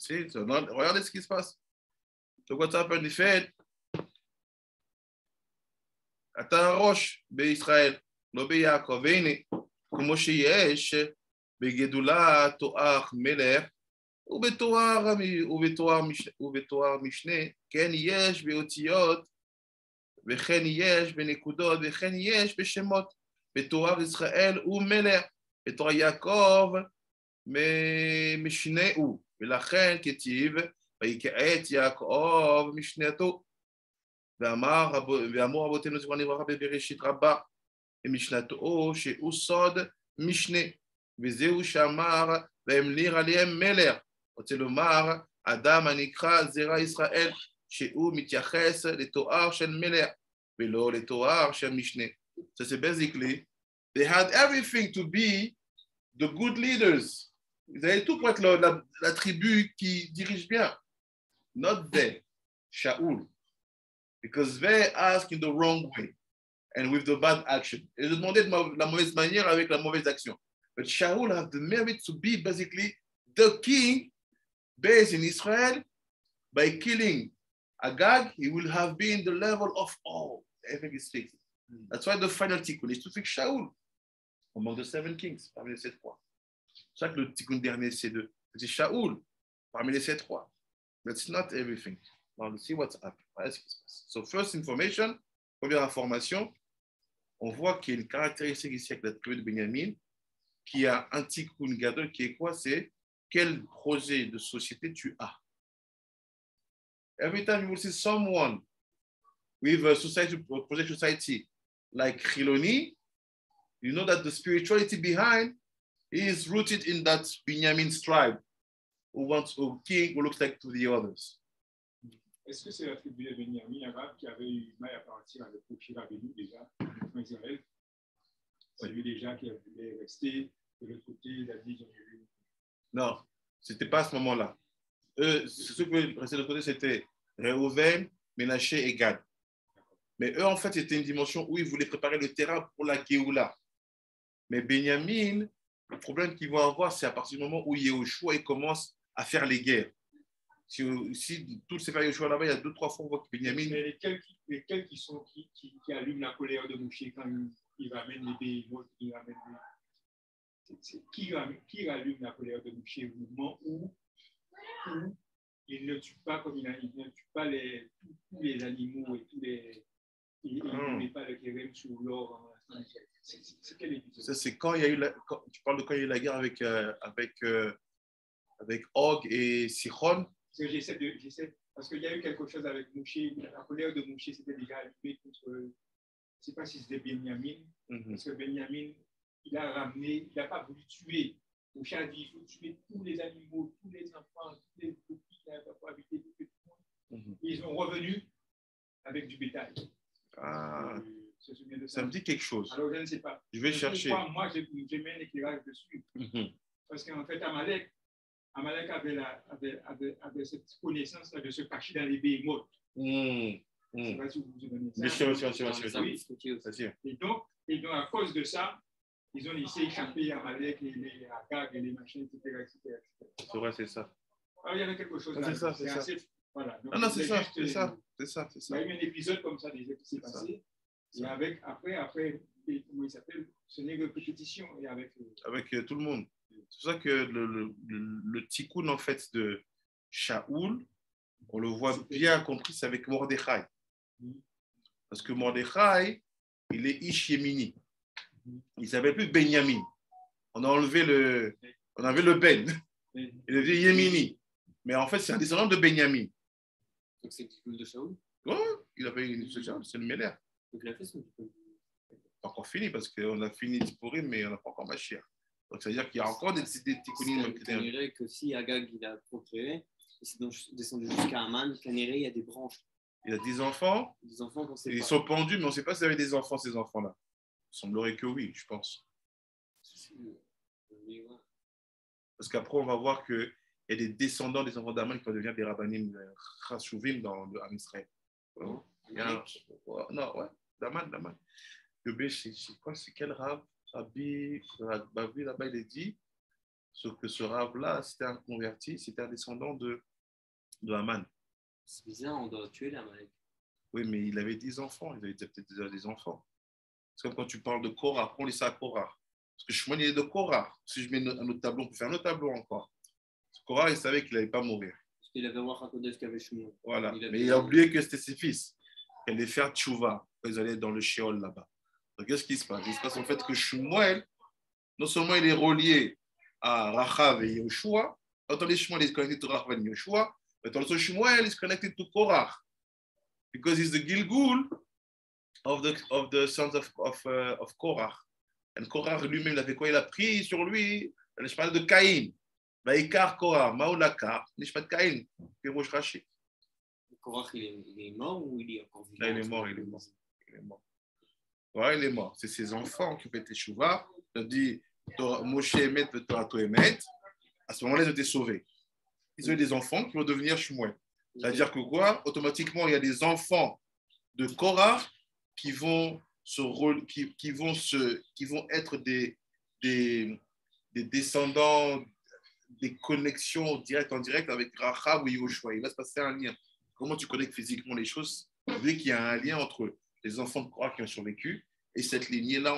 Regardez ce qui se passe. Donc, what's happened? Il fait אתה ראש בישראל, לא ביעקב, והנה, כמו שיש בגדולה תואח מלך ובתואר משנה, כן יש באותיות, וכן יש בנקודות, וכן יש בשמות. בתואר ישראל הוא מלך, בתואר יעקב משנה הוא, ולכן כתיב, ויקראת יעקב משנתו. ואמרו רבותינו זיכרונם לברכה בבראשית רבה, במשנתו שהוא סוד משנה, וזהו שאמר והמליר עליהם מלך. רוצה לומר, אדם הנקרא זרע ישראל, שהוא מתייחס לתואר של מלך, ולא לתואר של משנה. So c'est basically, they had everything to be the good leaders. Ils avaient tout pour être la tribu qui dirige bien. Not they, Shaul. Because they asked in the wrong way and with the bad action. Ils demandaient de la mauvaise manière avec la mauvaise action. But Shaul had the merit to be basically the king based in Israel. By killing Agag, he will have been the level of all. Everything is fixed. That's why the final tikkun is to fix Shaul among the 7 kings, parmi les 7 rois. C'est ça que le tikkun dernier, c'est c'est Shaul parmi les 7 rois. That's not everything. Now, let's see what's up. Voilà ce qui se passe. So, first information, première information, on voit qu'il y a une caractéristique ici avec la tribu de Benjamin, qui a un tikkun gadol qui est quoi? C'est quel projet de société tu as. Every time you will see someone with a society, project society like Chiloni, you know that the spirituality behind is rooted in that Benjamin's tribe, who wants a king who looks like to the others. Est-ce que c'est la tribu de Benjamin arabe qui avait eu mal à partir avec Moshe Rabbeinu déjà en Israël? C'est lui déjà qui voulait rester de l'autre côté, il a dit ils ont eu. Non, c'était pas à ce moment-là. Ceux qui voulaient rester de l'autre côté, c'était Reuven, Ménaché et Gad. Mais eux, en fait, c'était une dimension où ils voulaient préparer le terrain pour la Géoula. Mais Benjamin, le problème qu'ils vont avoir, c'est à partir du moment où Yehoshua il commence à faire les guerres. Si tout se fait Yehoshua là-bas, il y a 2-3 fois où on voit que Benjamin. Mais lesquels qui allument la colère de Moshe quand il ramène les béhémoths, qui rallume la colère de Moshe au moment où il ne tue pas comme il ne tue pas tous les animaux et tous les. Il ne met pas le kérem sur l'or. C'est quel épisode? Ça, c'est quand il y a eu tu parles de quand il y a eu la guerre avec Og et Sichon. Parce qu'il y a eu quelque chose avec Moshe. La colère de Moshe s'était déjà allumée contre. Je ne sais pas si c'était Benjamin. Parce que Benjamin, il n'a pas voulu tuer. Moshe a dit il faut tuer tous les animaux, tous les enfants, tous les petits qui n'avaient pas habité tout le monde. Ils sont revenus avec du bétail. Ah, ça me dit quelque chose. Alors, je ne sais pas. Je vais chercher. Moi, j'ai mis un éclairage dessus. Parce qu'en fait, Amalek avait cette connaissance-là de se cacher dans les béhémoths. Je ne sais pas si vous vous souvenez de ça. Bien sûr. Et donc, à cause de ça, ils ont laissé échapper Amalek, les Agag et les machins, etc. C'est vrai, c'est ça. Alors, il y avait quelque chose là. C'est ça. Voilà. Donc, non, c'est ça. Il y a eu un épisode comme ça déjà qui s'est passé. Et après, comment il s'appelle? Ce n'est que répétition et avec tout le monde. C'est pour ça que le tikkun en fait de Shaoul, on le voit bien compris, c'est avec Mordechai. Parce que Mordechai, il est Ish Yemini. Il ne s'appelle plus Benjamin. On a enlevé le Ben. Il est Yemini. Mais en fait, c'est un descendant de Benjamin. Donc c'est le tikkun de Shaoul? Oui, il avait une succession, c'est le Meller. Donc il a fait son tikkun. Pas encore fini parce qu'on a fini Tipporim, mais on n'a pas encore Mashiach. Donc ça veut dire qu'il y a encore des tikkunim. On dirait que si Agag il a procréé, et c'est descendu jusqu'à Aman, Kanéré, il y a des branches. Il y a 10 enfants. Des enfants qu'on sait ils pas. sont pendus, mais on ne sait pas s'il y avait des enfants, ces enfants-là. Il semblerait que oui, je pense. Parce qu'après, on va voir qu'il y a des descendants des enfants d'Aman qui vont devenir des rabbanim chashuvim dans le Am Israël. Non, ouais, Daman. C'est quel rab? Rabbi là-bas, il est dit que ce rab-là, c'était un converti, c'était un descendant de Haman. C'est bizarre, on doit tuer l'Amalek. Oui, mais il avait 10 enfants, il avait peut-être déjà des enfants. C'est comme quand tu parles de Korah, après on lit ça à Korah. Parce que Shmuel, il est de Korah. Si je mets un autre tableau, on peut faire un autre tableau encore. Korah, il savait qu'il n'allait pas mourir. Parce qu'il avait Roi HaKodesh qui avait Shmuel. Voilà. Mais il a oublié que c'était ses fils. Qu'il allait faire tchouva quand ils allaient dans le Sheol là-bas. Donc, qu'est-ce qui se passe? Il se passe en fait que Shmuel, non seulement il est relié à Rachav et Yoshua, attendez, Shmuel is connected to Rachav and Yoshua, but also Shmuel is connected to Korah. Because he's the Gilgul of the sons of Korah. Et Korah lui-même, il a fait quoi? Il a pris sur lui le parle de Caïn. Vaïkar Korah, Maoulakar, Nishpat Caïn, Pirosh Rashi. Korah, il est mort ou il est encore vivant? Là, il est mort. Ouais, il est mort. C'est ses enfants qui ont fait Teshuvah. Il a dit Moshe Emet, Torah Emet. À ce moment-là, ils ont été sauvés. Ils ont eu des enfants qui vont devenir Shmuel. C'est-à-dire que quoi? Automatiquement, il y a des enfants de Korah qui vont être des descendants, des connexions directes en direct avec Rachav ou Yoshua. Il va se passer un lien. Comment tu connectes physiquement les choses? Dès qu'il y a un lien entre les enfants de Korah qui ont survécu et cette lignée-là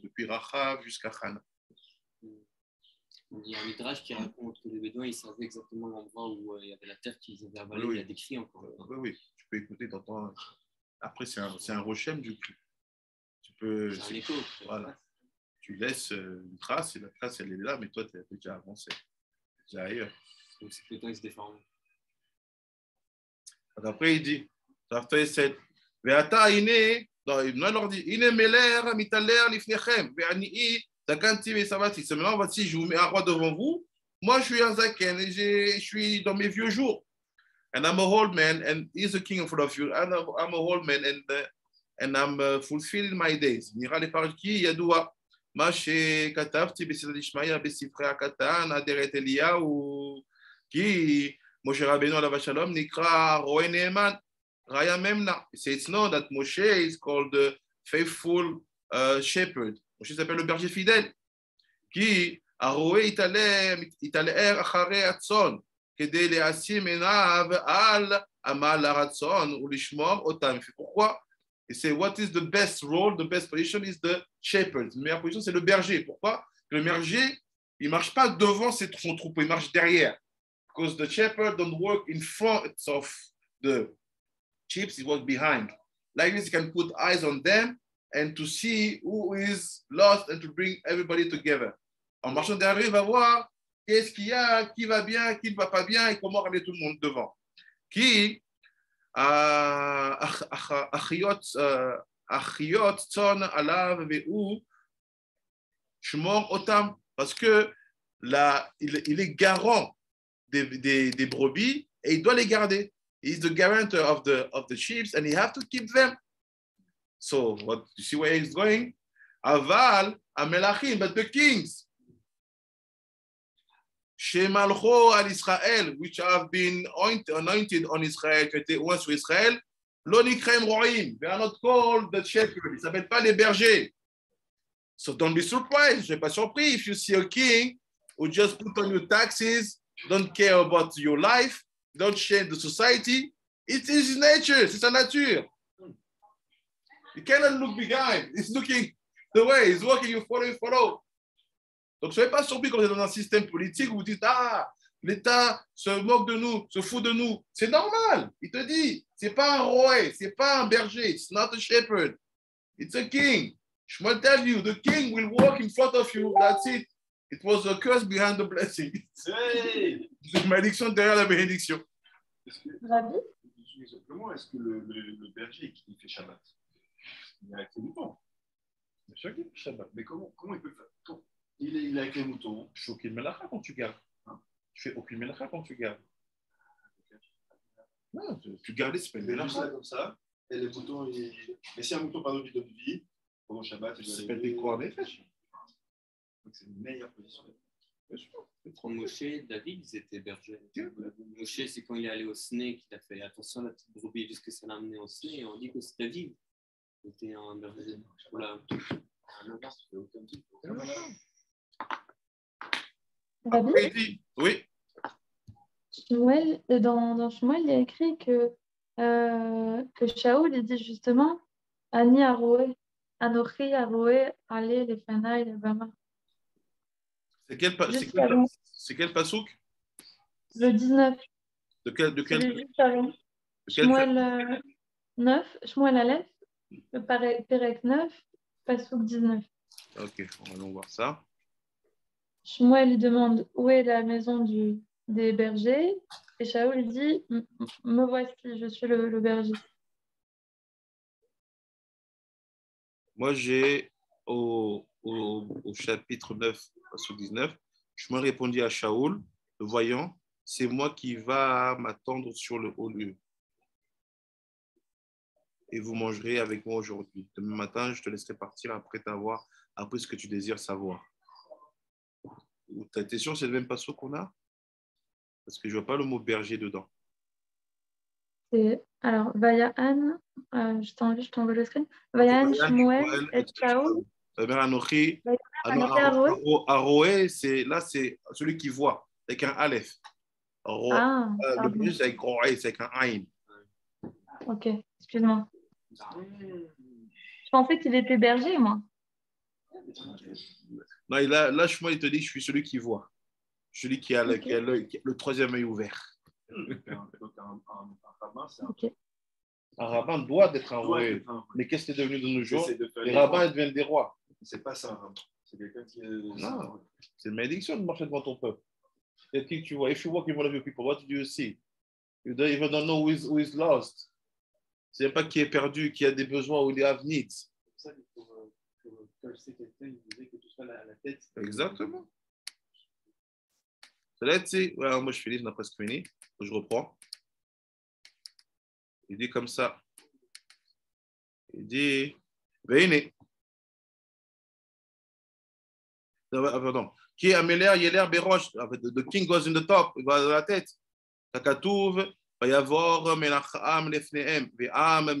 depuis Rachav jusqu'à Hana. Il y a un midrash qui raconte que les Bédouins, ils savaient exactement l'endroit où il y avait la terre qu'ils avaient avalée. Oui. Il y a décrit encore. Oui, tu peux écouter, t'entends. Après, c'est un rochem du coup. C'est un écho. Voilà. Tu laisses une trace et la trace, elle est là, mais toi, tu es déjà avancé. Tu es déjà ailleurs. Donc, c'est que le temps, il se déforme. Après, il dit, après, c'est Veata ine, il leur dit, ine meler, mitaler, lifnechem, ve'anii, zakanti, ve'savati. C'est maintenant, voici, je vous mets un roi devant vous. Moi, je suis un zaken et je suis dans mes vieux jours. And I'm a old man, and he's a king in front of you. I'm a old man, and I'm fulfilling my days. נראה לפרש כי ידוע מה שכתבתי בספר ישמעיה בספרי הקטן, אדרת אליהו, כי משה רבנו עליו השלום נקרא רועה נאמן, ראיה ממנה. It's known that Moshe is called the faithful shepherd. משה s'appelle le berger fidèle. כי הרועה יתעלער אחרי הצאן, כדי להשים עיניו על עמל הרצון ולשמור אותם. pourquoi? Et c'est what is the best role, the best position is the shepherd. La meilleure position, c'est le berger. Pourquoi? Le berger, il ne marche pas devant son troupeau, il marche derrière. Because the shepherd don't work in front of the sheep, he works behind. Like this, he can put eyes on them and to see who is lost and to bring everybody together. En marchant derrière, il va voir qu'est-ce qu'il y a, qui va bien, qui ne va pas bien et comment ramener tout le monde devant. Qui Achiot Tzon Alav Ve'u Shmor Otam, parce que là, il est garant des brebis et il doit les garder. He is the guarantor of the sheep and he have to keep them. So what you see where he's going? Aval Amelachim, but the kings Shemalcho al Israel, which have been anointed on Israel, qui étaient oints sur Israël, l'onikrem roim, they are not called the shepherd, ils ne s'appellent pas les bergers. So don't be surprised, je ne suis pas surpris if you see a king who just put on your taxes, don't care about your life, don't change the society. It is his nature, c'est sa nature. You cannot look behind, he's looking the way, he's walking, you follow. Donc, ne soyez pas surpris quand vous êtes dans un système politique où vous dites « Ah, l'État se moque de nous, se fout de nous. » C'est normal. Il te dit, ce n'est pas un roi, ce n'est pas un berger. It's not a shepherd. It's a king. Shmuel tell you, the king will walk in front of you. That's it. It was a curse behind the blessing. Hey! C'est une malédiction derrière la bénédiction. Rabbi? Simplement, est-ce que le berger qui fait Shabbat, il est avec les moutons? Bien sûr qu'il fait Shabbat. Mais comment il peut faire? Il est avec les moutons. Tu fais aucune melacha quand tu gardes. Tu fais aucune melacha quand tu gardes. Non, tu gardes, c'est pas une melacha. Comme ça, et les moutons, mais si un mouton, par exemple, il donne vie, pendant Shabbat, ça s'appelle des quoi en effet. Donc c'est une meilleure position. Bien sûr. Moshe, David, ils étaient bergers. Moshe, c'est quand il est allé au Sné qu'il a fait attention à la petite brebis puisque ça l'a amené au Sné. Et on dit que c'est David qui était un berger. Voilà. Rabbi? Oui. Shmuel, dans Shmuel, il y a écrit que Shaoul, il dit justement Ani Aroé, Anochi Aroé, Ale, Lefanaï, Lebama. C'est quel pasouk? Le 19. De quel Celui juste avant. Shmuel 9, Shmuel Aleph, le Perek 9, Passouk 19. Ok, allons voir ça. Shmuel lui demande où est la maison des bergers et Shaoul lui dit me voici, je suis le berger. Moi, j'ai au chapitre 9, Passouk 19, Shmuel répondit à Shaoul, le voyant, c'est moi qui va m'attendre sur le haut lieu. Et vous mangerez avec moi aujourd'hui. Demain matin, je te laisserai partir après t'avoir appris ce que tu désires savoir. Ta question, c'est le même passo qu'on a? Parce que je ne vois pas le mot berger dedans. Alors, Vayahan, je t'envoie le screen. Vayahan, Shmuel et Shaoul. Anochi, Aroé, là, c'est celui qui voit, avec un Aleph. Le berger, c'est avec Roé, c'est avec un Aïn. Ok, excuse-moi. Je pensais qu'il était berger, moi. Non, là, Shmuel, il te dit, je suis celui qui voit. Celui qui a le troisième œil ouvert. Okay. Un rabbin doit être un roi. Mais qu'est-ce qui est devenu de nos jours? Les rabbins deviennent des rois. C'est pas ça, un rabbin. C'est quelqu'un qui est... Non, c'est une malédiction de marcher devant ton peuple. Et qui tu vois? If you walk in front of your people, what do you see? You don't even know who is lost. C'est pas qui est perdu, qui a des besoins ou des have needs. C'est pour ça que quand c'est quelqu'un, il disait que tout soit la tête. Exactement. Let's see. Ouais, moi, je finis, on a presque fini. Je reprends. Il dit comme ça. Il dit, venez. Pardon. Qui est Améler, Yeler, Berosh. The king goes in the top. Il va dans la tête. Takatouv, Vayavor, Melacham, Lefnehem, Ve'am,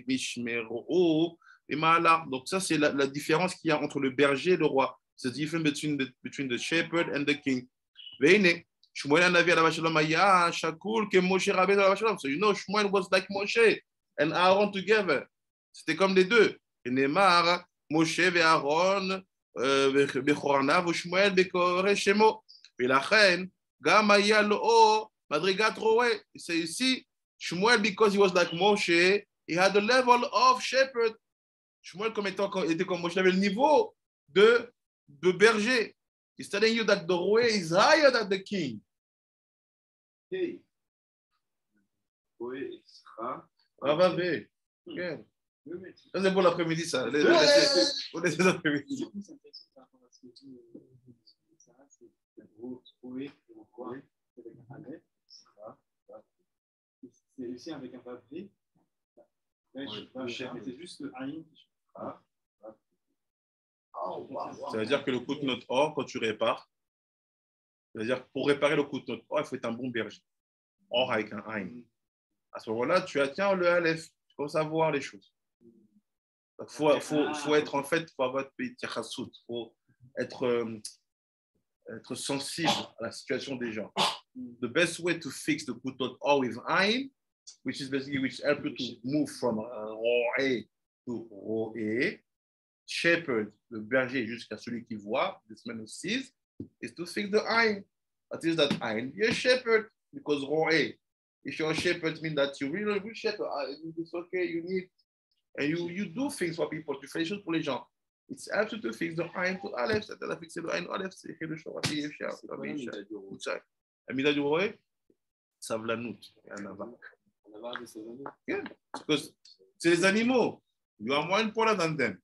Mishmeru, Imala. Donc, ça, c'est la différence qu'il y a entre le berger et le roi. C'est the difference between the shepherd and the king. Venez. Shmuel Hanavi alav shalom haya shakul ke Moshe Rabbeinu alav shalom. So you know Shmuel was like Moshe and Aaron together. C'était comme les deux. Et Neymar, Moshe et Aaron, Bechoranav, Shmuel Bekore Shemo. Et la reine, Gam haya lo madrigat roé. C'est ici Shmuel because he was like Moshe, he had the level of shepherd. Shmuel était comme Moshe, avait le niveau de berger. He's telling you that the roé is higher than the king. Hey. Oui, sera. Ravavé. Ça, c'est pour l'après-midi, ça. Pour les après-midi. C'est aussi avec un papier. C'est juste le aïn. Ça veut dire que le koutnot or, quand tu répares, ça veut dire pour réparer le koutnot or, il faut être un bon berger. Or avec un aïn. À ce moment-là, tu attiens le aleph. Tu commences à voir les choses. Il faut être en fait, il faut avoir il faut être sensible à la situation des gens. The best way to fix the koutnot or with aïn, which is basically which help you to move from roé to roé, shepherd, le berger jusqu'à celui qui voit, this man who sees, is to fix the ayn. That is that ayn. You're a shepherd because roé. If you're a shepherd, it means that you really a good shepherd. It's okay, you need, and you do things for people, tu fais les choses pour les gens. It's helps you to fix the ayn to aleph. C'est-à-dire fixer le ayn to aleph, c'est le choix. Amida du roé, ça veut la noute. Because c'est les animaux. You are more important than them.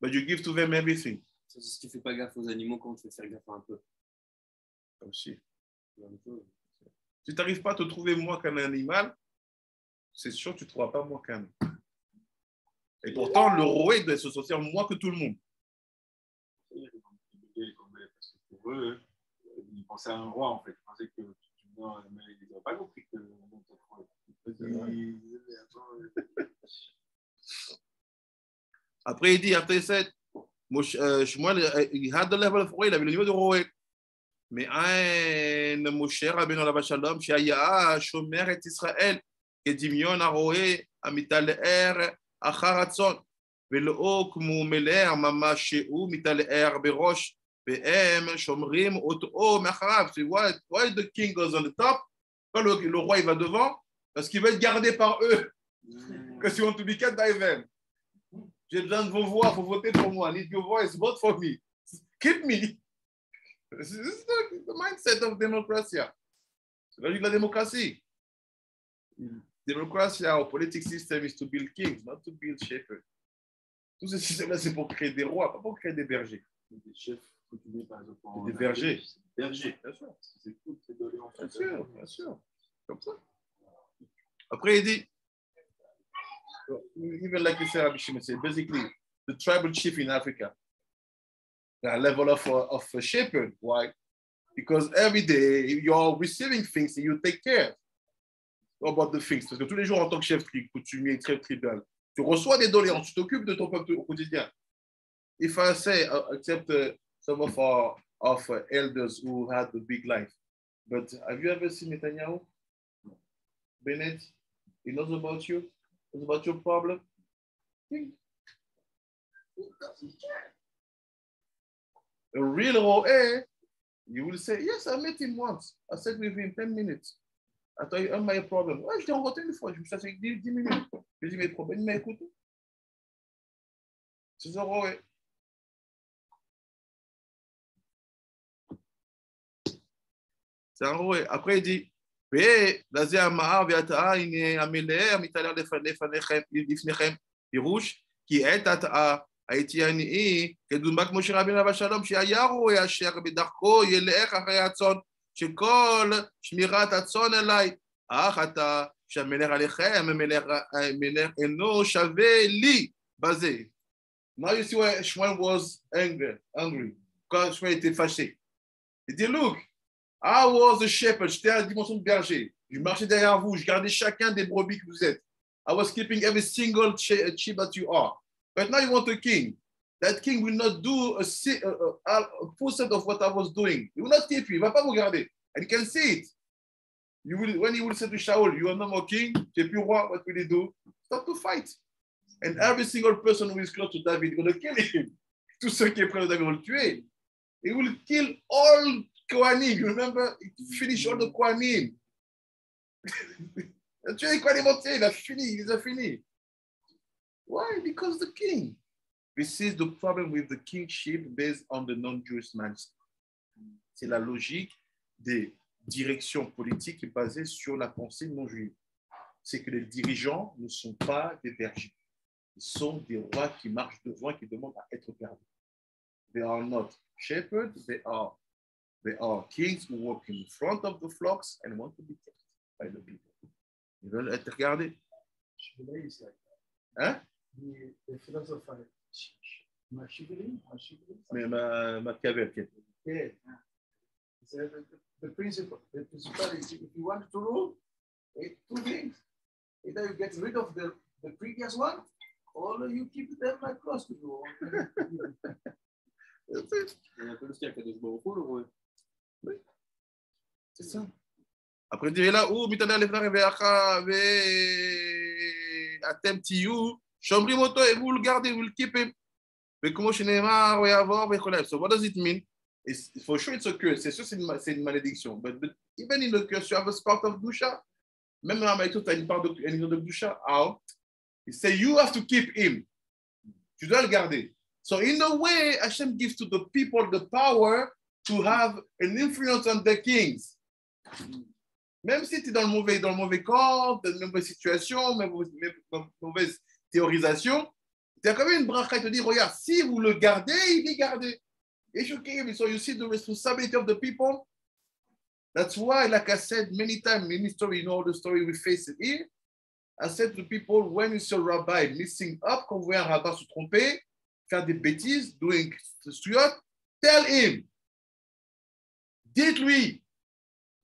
But you give to them everything. Si tu ne fais pas gaffe aux animaux, comment tu fais faire gaffe un peu? Aussi. Si tu n'arrives pas à te trouver moins qu'un animal, c'est sûr que tu ne trouveras pas moins qu'un. Et pourtant, le roi doit se sentir moins que tout le monde. Parce que pour eux, ils pensaient à un roi en fait. Ils pensaient que mais ils n'avaient pas compris que Après, il dit, après cette, Shmuel, il had the level of roi, il avait le niveau de roi. Mais un Moshe Rabbeinu alav shalom, Shaya, Shomer et Israël, Kedimion Aroé, Amital Er, Acharatzon, Velo Kmu Meler, Mama Sheu, Mital Er Berosh, PM, Shomrim, Oto, Mecharav. C'est why the king goes on the top? Quand le roi il va devant, parce qu'il va être gardé par eux. Because you want to be kept by them. J'ai besoin de vos voix, il faut voter pour moi. I need your voice, vote for me. Keep me. This is the mindset of democracy. C'est la logique de la démocratie. Democracy, our political system is to build kings, not to build shepherds. Tout ce système-là, c'est pour créer des rois, pas pour créer des bergers. Des chefs coutumiers, par exemple. Des bergers. Bergers, bien sûr. C'est cool, c'est de l'eau. Bien sûr, bien sûr. Comme ça. Après, il dit, even like you said, Rabbi Shimon said, basically, the tribal chief in Africa, a level of a shepherd. Why? Because every day you're receiving things and you take care about the things. Parce que tous les jours, en tant que chef coutumier, très tribal, tu reçois des doléances, tu t'occupes de ton peuple au quotidien. If I say, except some of our elders who had a big life, but have you ever seen Netanyahu? Bennett, he knows about you, knows about your problem. He doesn't care. A real OA, you will say, yes, I met him once. I sat with him 10 minutes. I told you, my problem. Ouais, je t'ai rencontré une fois, je me suis assis 10 minutes. Je lui ai dit, mes problèmes, il m'a écouté. C'est ça, OA. C'est un OA. Après, il dit, לזה המאר והתאה, הנה המלאה, מתעלה לפניכם פירוש, כי עת התאה הייתי עניי, כדוגמה כמו שרבי עליו השלום, שהיה רואה אשר בדרכו ילך אחרי הצאן, שכל שמירת הצאן אליי, אך אתה שהמלך עליכם, המלך אינו שווה לי בזה. Now you see why Shmuel was angry. Quand Shmuel était fâché. Il dit, look, I was a shepherd, j'étais à la dimension de berger. Je marchais derrière vous, je gardais chacun des brebis que vous êtes. I was keeping every single sheep that you are. But now you want a king. That king will not do a percent of what I was doing. He will not keep you, il ne va pas vous garder. And you can see it. When he will say to Shaul, you are no more king, tu n'es plus roi, what will he do? Start to fight. And every single person who is close to David is going to kill him. Tous ceux qui est près de David vont le tuer. He will kill all Kohanim. You remember? He finished all the Kohanim. Il a tué les Kohanim entiers, il les a finis. Why? Because the king. This is the problem with the kingship based on the non-Jewish mindset. C'est la logique des directions politiques basées sur la pensée non-juive. C'est que les dirigeants ne sont pas des bergers. Ils sont des rois qui marchent devant et qui demandent à être gardés. They are not shepherds, they are kings who walk in front of the flocks and want to be kept by the people. Ils veulent être gardés. Hein? The philosopher, Mais Machiavel. yeah. The principle is if you want to rule, two things. Either you get rid of the previous one, or you keep them like close to you. Oui. C'est ça. Après, il dit là, où Mitana Lefnar et Atem Tiyu, Chambri Moto, et vous le gardez, vous le keepez. Mais comment je n'ai pas, oui, avoir, so what does it mean? For sure, it's a curse. C'est sûr, c'est une malédiction. But even in the curse, you have a spark of Dusha. Même dans la malédiction, tu as une part de Dusha. How? He say, you have to keep him. Tu dois le garder. So in a way, Hashem gives to the people the power to have an influence on the kings. Même si tu es dans le mauvais camp, dans une mauvaise situation, mauvaise théorisation, tu as quand même une bracha qui te dit, regarde, si vous le gardez, il est gardé. So you see the responsibility of the people. That's why, like I said many times in history, you know the story we face it here. I said to people, when you see a rabbi messing up, quand vous voyez un rabbin se tromper, faire des bêtises, doing stuyot, tell him. Dites-lui.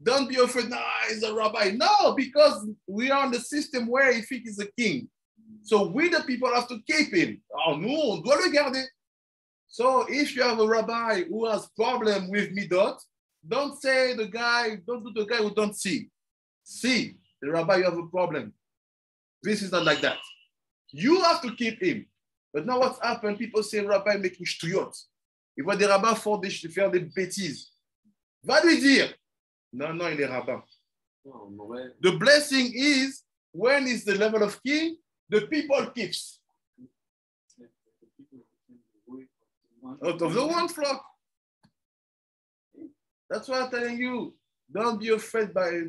Don't be afraid, no, he's a rabbi. No, because we are in the system where he thinks he's a king. So we, the people, have to keep him. Oh, no, on doit le garder. So if you have a rabbi who has problem with midot, don't say don't do the guy who don't see. See, the rabbi, you have a problem. This is not like that. You have to keep him. But now what's happened? People say, rabbi making shtuyot. Il voit des rabbins faire des bêtises. Va lui dire. Non, non, il est rabbin. The blessing is when it's the level of king, the people keeps. Out of the one flock. That's what I'm telling you. Don't be afraid by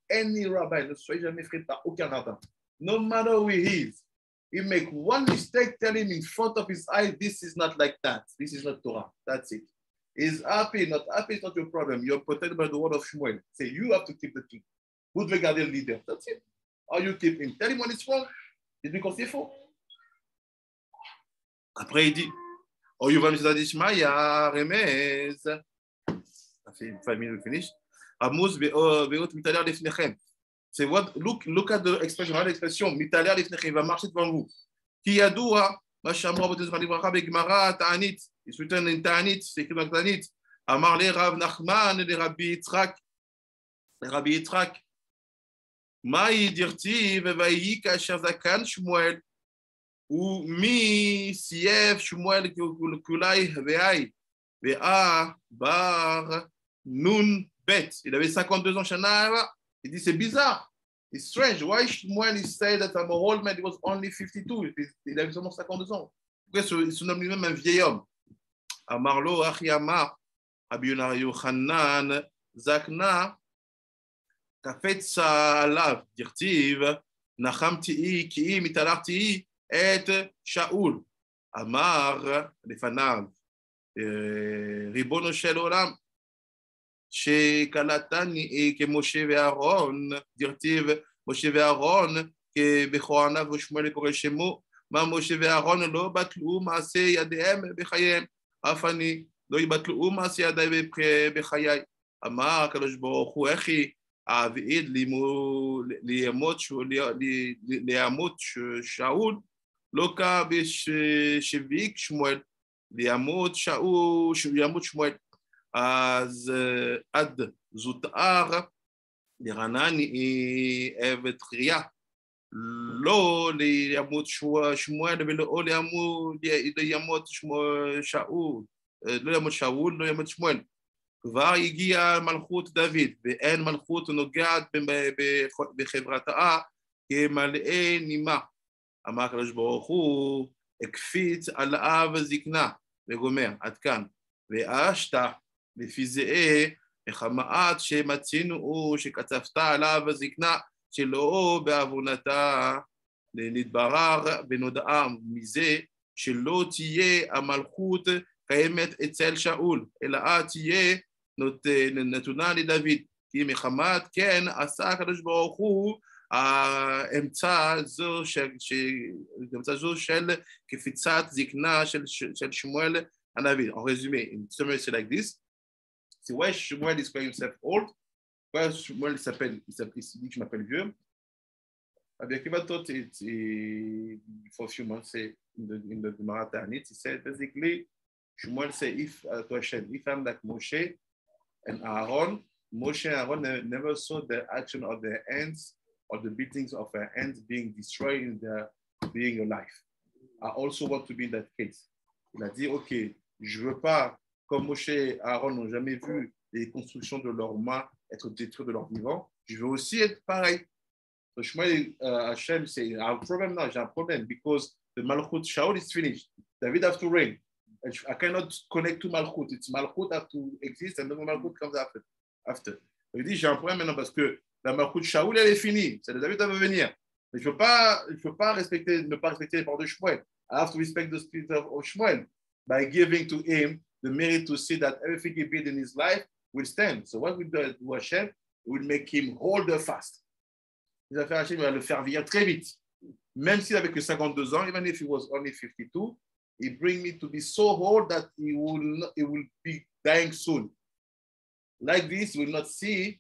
any rabbi. Ne soyez jamais effrayé par aucun rabbin. No matter who he is. He make one mistake, tell him in front of his eyes, this is not like that. This is not Torah. That's it. He's happy, not happy is not your problem. You're protected by the word of Shmuel. Say, you have to keep the king. Vous devez garder le leader. That's it. How you keep him? Tell him when it's wrong. Dis-lui quand c'est faux. Après, il dit, oh, you want to say, Maya, Remez. Ça fait 5 minutes finish. Amos, Beot, Mitaler, Lefnechem. C'est what, look at the expression, l'expression, Mitaler, Lefnechem, il va marcher devant vous. Ki yadoua, Mashamra, Botezra, Libracha, Begmara, Ta'anit. It's written in Ta'anit, c'est écrit dans Ta'anit. Amar le Rav Nachman, le Rabbi Yitzhak. Maï dirtiv, Vaïi, Kasher Zakan, Shmuel. Ou mi sief Shmuel kulai ve'ai ve'a bar nun bet. Il avait 52 ans, Shana. Il dit c'est bizarre. It's strange. Why Shmuel is say that I'm a old man? He was only 52. Il avait seulement 52 ans. Pourquoi il se nomme lui-même un vieil homme? Amarlo achi amar Abiyuna Yochanan zakna kafetza alav dirtiv nachamti ki mitalarti et Shaul Amar לפניו ריבונו של עולם שקלטני כמשה ואהרון דרתיו משה ואהרון כבכהניו ושמואל קורא שמו מה משה ואהרון לא בטלו מעשה ידיהם בחייהם אף אני לא יבטלו מעשה ידיי בחיי אמר הקדוש ברוך הוא אחי אביעיד לימות שאול לוקה בשביק שמואל, לימות שמואל, אז עד זוטר לרנני עבד חייה, לא לימות שמואל ולא לימות שאול, לא לימות שאול, לא לימות שמואל. כבר הגיעה מלכות דוד, ואין מלכות נוגעת בחברתה כמלאי נימה. אמר הקדוש ברוך הוא, הקפיץ על אב זקנה, וגומר, עד כאן. ואשת לפי זה, מחמאת שמצינו שכתבת עליו זקנה, שלא בעוונתה, נתברר ונודעה מזה, שלא תהיה המלכות קיימת אצל שאול, אלא תהיה נתונה לדוד, כי מחמת כן עשה הקדוש ברוך הוא, האמצע זו של קפיצת זקנה של שמואל הנביא. En résumé, in summary, c'est like this. C'est why Shmuel is calling himself old. Why Shmuel il dit que je m'appelle vieux. Bien qu'il va tout for a few months in the Gemara Ta'anit, he said basically Shmuel say if I'm like Moshe and Aaron, Moshe and Aaron never saw the action of their hands or the beatings of their hands being destroyed in their being alive. I also want to be in that case. Il a dit, OK, je ne veux pas, comme Moshe et Aaron n'ont jamais vu les constructions de leurs mains être détruites de leur vivant, je veux aussi être pareil. So Shmuel, Hashem say, I have a problem now, j'ai un problème, because the Malchut Shaul is finished. David have to reign. I cannot connect to Malchut. It's Malchut have to exist and the Malchut comes after. Il dit, j'ai un problème maintenant parce que la Malchut Shaul, elle est finie. C'est David qui va venir. Mais je ne peux pas ne pas respecter les paroles de Shmuel. I have to respect the spirit of Shmuel by giving to him the merit to see that everything he did in his life will stand. So what we do to Hashem, will make him hold fast. Les affaires Hashem, il va le faire vieillir très vite. Même s'il avait que 52 ans, even if he was only 52, he bring me to be so old that he will be dying soon. Like this, he will not see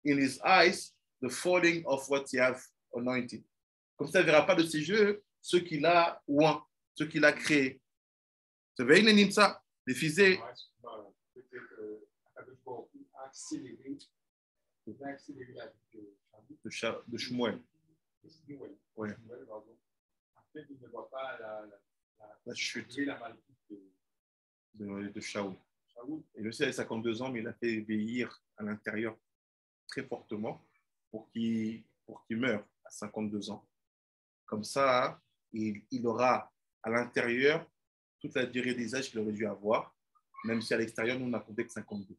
in his eyes the falling of what he have anointed. Comme ça, il ne verra pas de ses yeux ce qu'il a oint, ce qu'il a créé. Vous savez, il ça, les fusées. De Shmuel. Oui. La chute. de Shaoul. Et lui aussi, il avait 52 ans, mais il a fait vieillir à l'intérieur très fortement pour qu'il meure à 52 ans. Comme ça, il aura à l'intérieur toute la durée des âges qu'il aurait dû avoir, même si à l'extérieur, nous, on n'a compté que 52.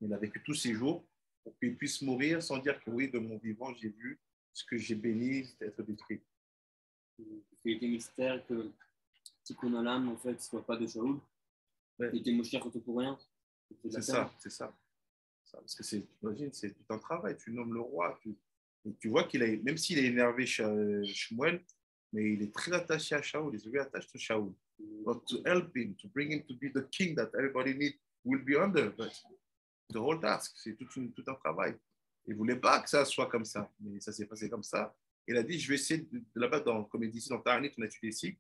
Il a vécu tous ces jours pour qu'il puisse mourir sans dire que oui, de mon vivant, j'ai vu ce que j'ai béni être détruit. Il était mystère que Tikkun Olam, en fait, ne soit pas de Shaoul. Ouais. Il était Moshiach contemporain. C'est ça. Parce que c'est tout un travail. Tu nommes le roi. Tu vois qu'il a, même s'il est énervé Shmuel, mais il est très attaché à Shaoul. Il est very attached to Shaoul. But to help him, to bring him to be the king that everybody needs, will be under. But the whole task, c'est tout un travail. Il ne voulait pas que ça soit comme ça, mais ça s'est passé comme ça. Il a dit, je vais essayer de là-bas, comme il dit ici dans Ta'anit, on a étudié ici,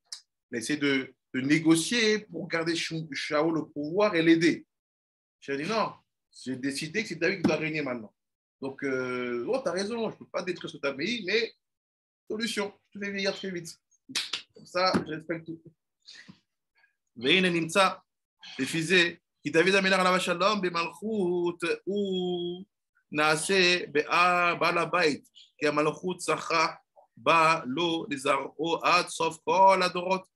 il a essayé de négocier pour garder Shaoul au pouvoir et l'aider. J'ai dit non, j'ai décidé que c'est David qui doit régner maintenant. Donc, tu as raison, je ne peux pas détruire ce pays, mais solution, je te fais vieillir très vite. Comme ça, je respecte tout. והנה נמצא לפי זה, כי דוד המלך עליו השלום במלכות הוא נעשה בעל הבית, כי המלכות זכה בה לו לזרעו עד סוף כל הדורות.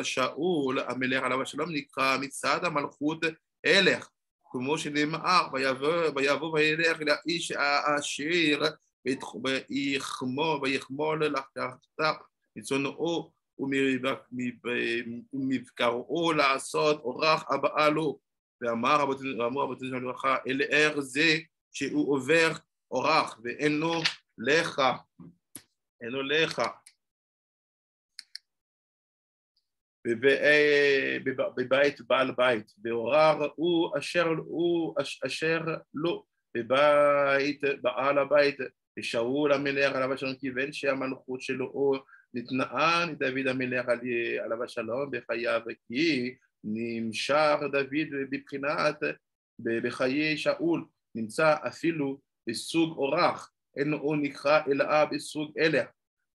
שאול המלך עליו השלום נקרא מצד המלכות הלך, כמו שנאמר, ויבוא וילך לאיש העשיר ויחמול תחתיו מצונאו ומבקרו לעשות אורח הבאה לו. ואמר רבותינו לברכה, אל זה שהוא עובר אורח ואינו לך. בבית בעל בית, ואורר הוא אשר לו בבית בעל הבית, ושאול המלך עליו השלום כיוון שהמלכות שלו נתנאה לדוד המלך עליו השלום בחייו, כי נמשך דוד בבחינת בחיי שאול, נמצא אפילו בסוג אורח, אינו נקרא אלא בסוג אלך,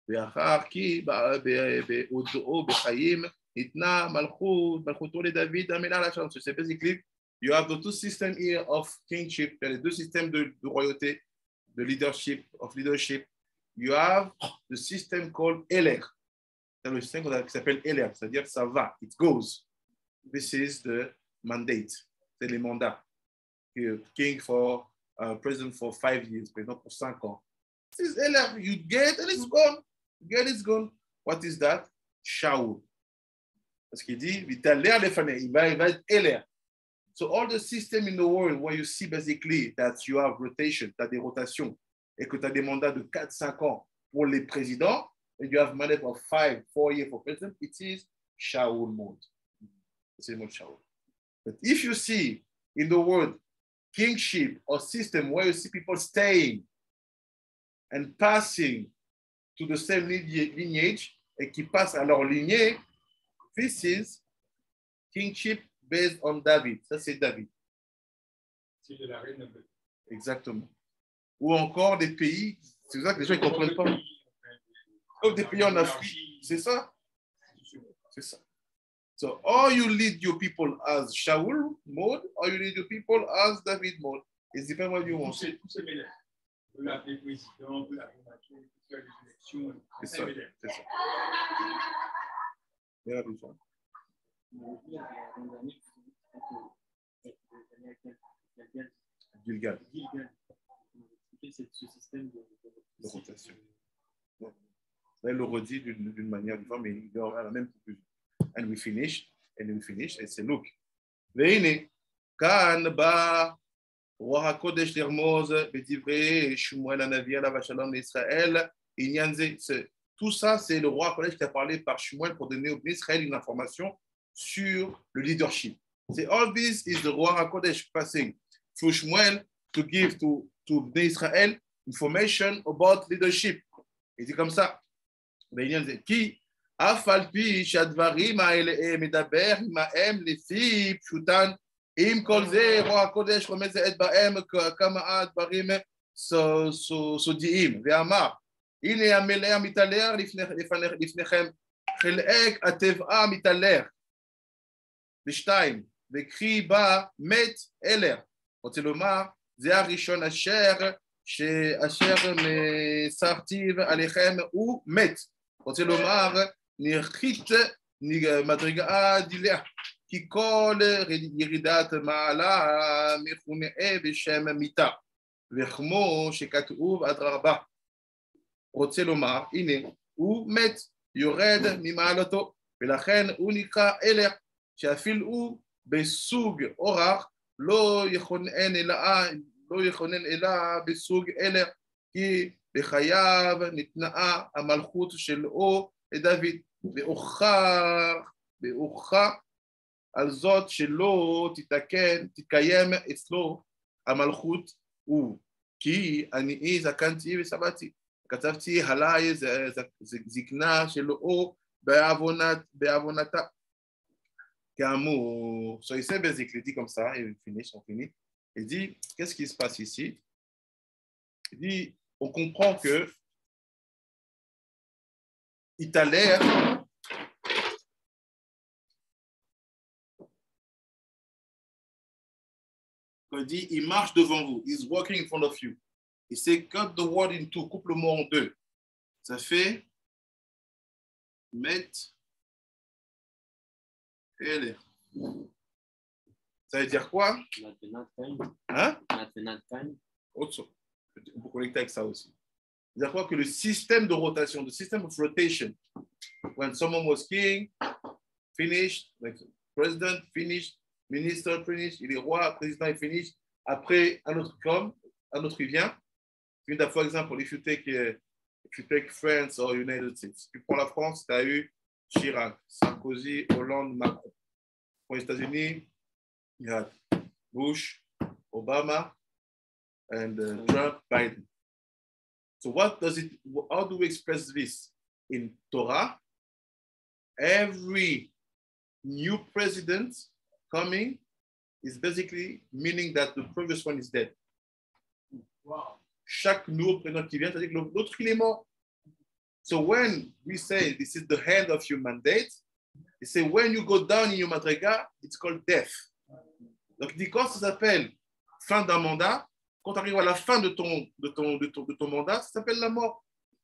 ואחר כי בעודו בחיים ניתנה מלכותו לדוד המלך עליו השלום. C'est basically, you have the two systems here of kingship, les deux systèmes de royauté, de leadership, You have the system called Eler. C'est le système qui s'appelle Eler, c'est-à-dire ça va, it goes. This is the mandate, c'est les mandats. King for president for 5 years, président pour 5 ans. This is Eler, you get and it's gone. You get it's gone. What is that? Shaul. Parce qu'il dit, il va être Eler. So all the system in the world where you see basically that you have rotation, tu as des rotations, et que tu as des mandats de 4-5 ans pour les présidents, and you have mandate of 4 years for president, it is Shaul mode. It's the mode Shaul. But if you see in the world kingship or system where you see people staying and passing to the same lineage, et qui passent à leur lignée, this is kingship based on David. Ça, c'est David. C'est de la reine. Exactement. Ou encore des pays, c'est ça que les gens ne comprennent pas. Comme des pays en Afrique, c'est ça. C'est ça. So, or you lead your people as Shaul mode, or you lead your people as David mode. It depends what you want. Tous ces mélanges. On peut l'appeler président, on peut l'appeler mature, on peut faire des élections. C'est ça. C'est ça. Bien la question. Gilgal. Ce système de rotation. Elle le redit d'une manière différente, mais il aura la même conclusion. And we finish, and say, look, והנה, כאן בא רוח הקודש לרמוז בדברי שמואל הנביא עליו השלום לישראל, עניין זה. Tout ça, c'est le roi Kodesh qui a parlé par Shmuel pour donner au Bnei Israël une information sur le leadership. C'est all this is the roi Kodesh passing through Shmuel to give to Bnei Israël information about leadership. Et c'est comme ça. כי אף על פי שהדברים האלה מדבר עמהם לפי פשוטן, עם כל זה רוח הקודש רומז את בהם כמה דברים סודיים, ואמר, הנה המלאה מתעלר לפניכם, חלק הטבעה מתעלר. ושתיים, וקרי בה מת אלר. רוצה לומר, זה הראשון אשר מסרטיב עליכם הוא מת. רוצה לומר, נרחית מדרגה דילה, כי כל ירידת מעלה מכונה בשם מיתה, וכמו שכתוב אדרבה. רוצה לומר, הנה, הוא מת, יורד ממעלתו, ולכן הוא נקרא אלר, שאפילו הוא בסוג אורח לא יכונן אלא בסוג אלר, כי בחייו נתנאה המלכות שלו לדוד, והוכח על זאת שלא תתקיים אצלו המלכות הוא, כי אני זקנתי וסבתי, כתבתי עליי זקנה שלו בעוונתה. Qu'amour. So il s'est basically dit comme ça, et on finit. Il dit, qu'est-ce qui se passe ici? Il dit, on comprend que il t'a l'air quand il dit, il marche devant vous, he's walking in front of you. Il sait cut the word in two, coupe le mot en deux. Ça fait mettre. Ça veut dire quoi? Hein? On peut connecter avec ça aussi. Ça veut dire quoi? Que le système de rotation, the system of rotation, when someone was king, finished, like president, finished, minister, finished, il est roi, président, il finished, après un autre comme, un autre il vient. For example, if you take France or United States, tu prends la France, tu as eu Chirac, Sarkozy, Hollande, Macron. Pour les États-Unis, you had Bush, Obama, and Trump, Biden. So how do we express this? In Torah, every new president coming is basically meaning that the previous one is dead. Wow. Chaque nouveau président qui vient, c'est-à-dire que l'autre, il est mort. So when we say this is the end of your mandate, we say when you go down in your madriga, it's called death. Donc, quand ça s'appelle fin d'un mandat, quand tu arrives à la fin de ton mandat, ça s'appelle la mort.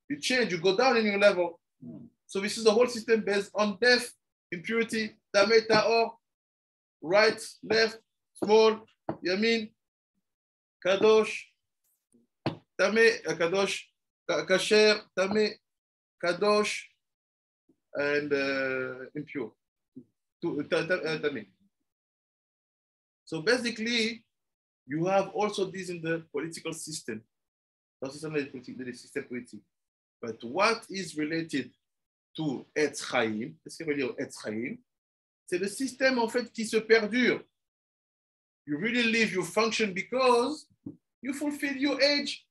You change, you go down in your level. So this is the whole system based on death, impurity, tameh, ta'or, right, left, small, yamin, kadosh, tameh, kadosh, kasher, tameh, kadosh, and impure. So basically, you have also this in the political system. The system politique. But what is related to Etz Chaim, qu'est-ce qui est relié au Etz Chaim? C'est le système en fait qui se perdure. You really live, you function because you fulfill your age.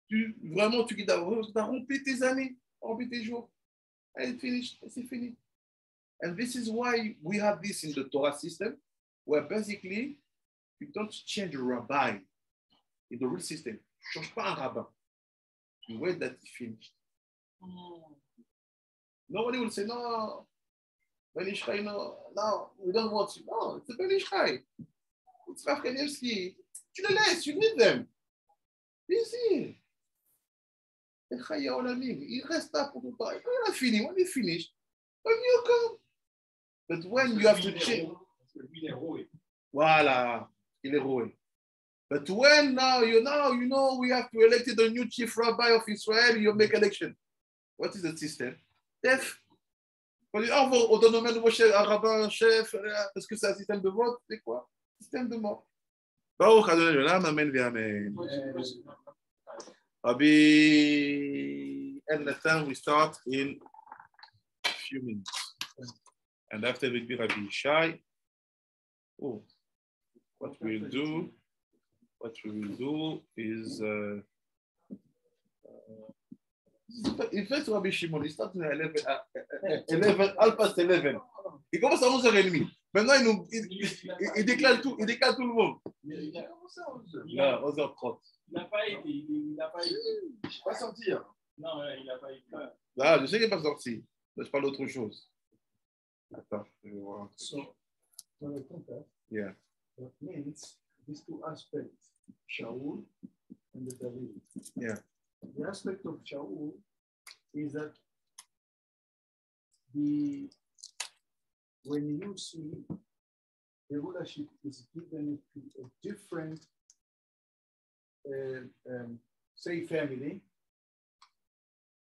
Tu as rempli tes années, rempli tes jours. And c'est fini. And this is why we have this in the Torah system, where basically you don't change a rabbi in the real system. Tu ne changes pas un rabbin. You wait that it's finished. Nobody will say, no, Ben Ish Chai, no, we don't want you. No, it's a Ben Ish Chai. It's Rav Kanievsky. Tu les laisses, you need them. Easy. Il reste là pour tout le temps. Quand il a fini, when he finished, when you come. But when you have to change. Voilà, il est roué. But when now you know we have to elect the new chief rabbi of Israel, you make election. What is the system? Death. On donne un nouveau rabbin chef. Est-ce que c'est un système de vote? C'est quoi? Système de mort. Baruch Adonai Olam, amen v'amen. Rabbi and Nathan, we start in a few minutes. And after will be Rabbi Shai. Oh, what we'll do is in fact Rabbi Shimon, he starts at 11, half past 11. Il commence à 11h30. Maintenant, il déclare tout le monde. Là, 11h30. Il n'a pas été. Il n'a pas sortir. Non, il n'a pas été. Là, je sais qu'il n'est pas sorti. Là, je parle d'autre chose. Attends, je vais voir. So, for the context, Yeah. that means these two aspects, Shaul and the David. Yeah. The aspect of Shaul is that when you see the rulership is given to a different, say, family,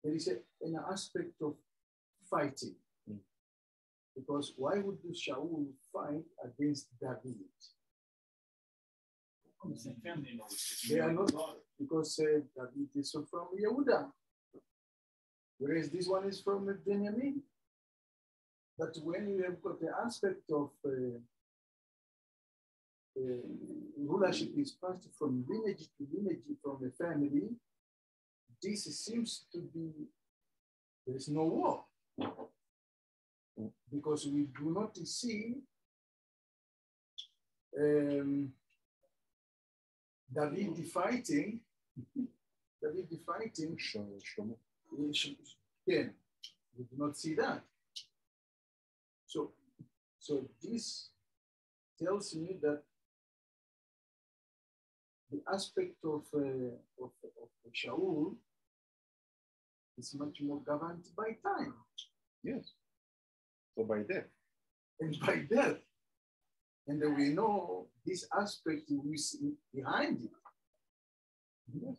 there is an aspect of fighting. Because why would Shaul fight against David? They are not, because David is from Yehuda, whereas this one is from Benjamin. But when you have got the aspect of rulership is passed from lineage to lineage from a family, this seems to be, there is no war. Because we do not see David fighting. Shlomo. Yeah, we do not see that. So this tells me that the aspect of Shaul is much more governed by time. Yes. So by death. And by death. And then we know this aspect we see behind it. Yes.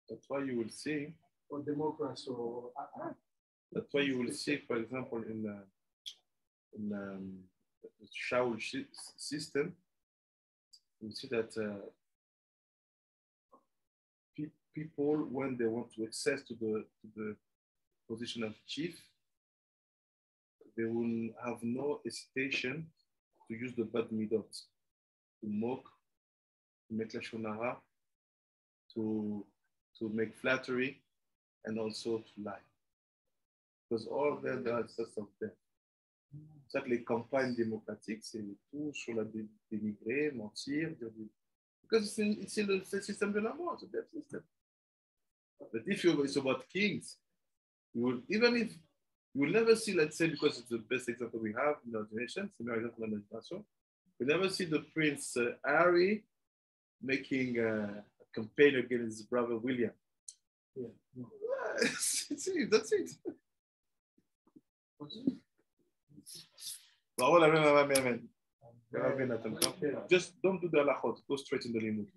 That's why you will see. Or democracy or that's why you will see, for example, in the Shaul system, you see that people, when they want to access to the position of chief, they will have no hesitation to use the bad midot, to mock, to make lashon hara, to make flattery, and also to lie. Because all of them are sorts of them. C'est ça que les campagnes démocratiques, c'est tout sur la dénigrer, mentir, dire du... Because c'est le système de la mort, c'est le system. But if it's about kings, you will, even if you will never see, let's say, because it's the best example we have in our generation, c'est le meilleur exemple de la génération, you never see the Prince Harry making a campaign against his brother William. Yeah. No. That's it. Just don't do the halachot. Go straight in the limit.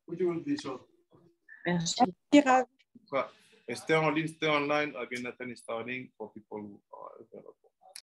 Which will be short. Merci. Stay online. Again, Nathan is starting for people who are available.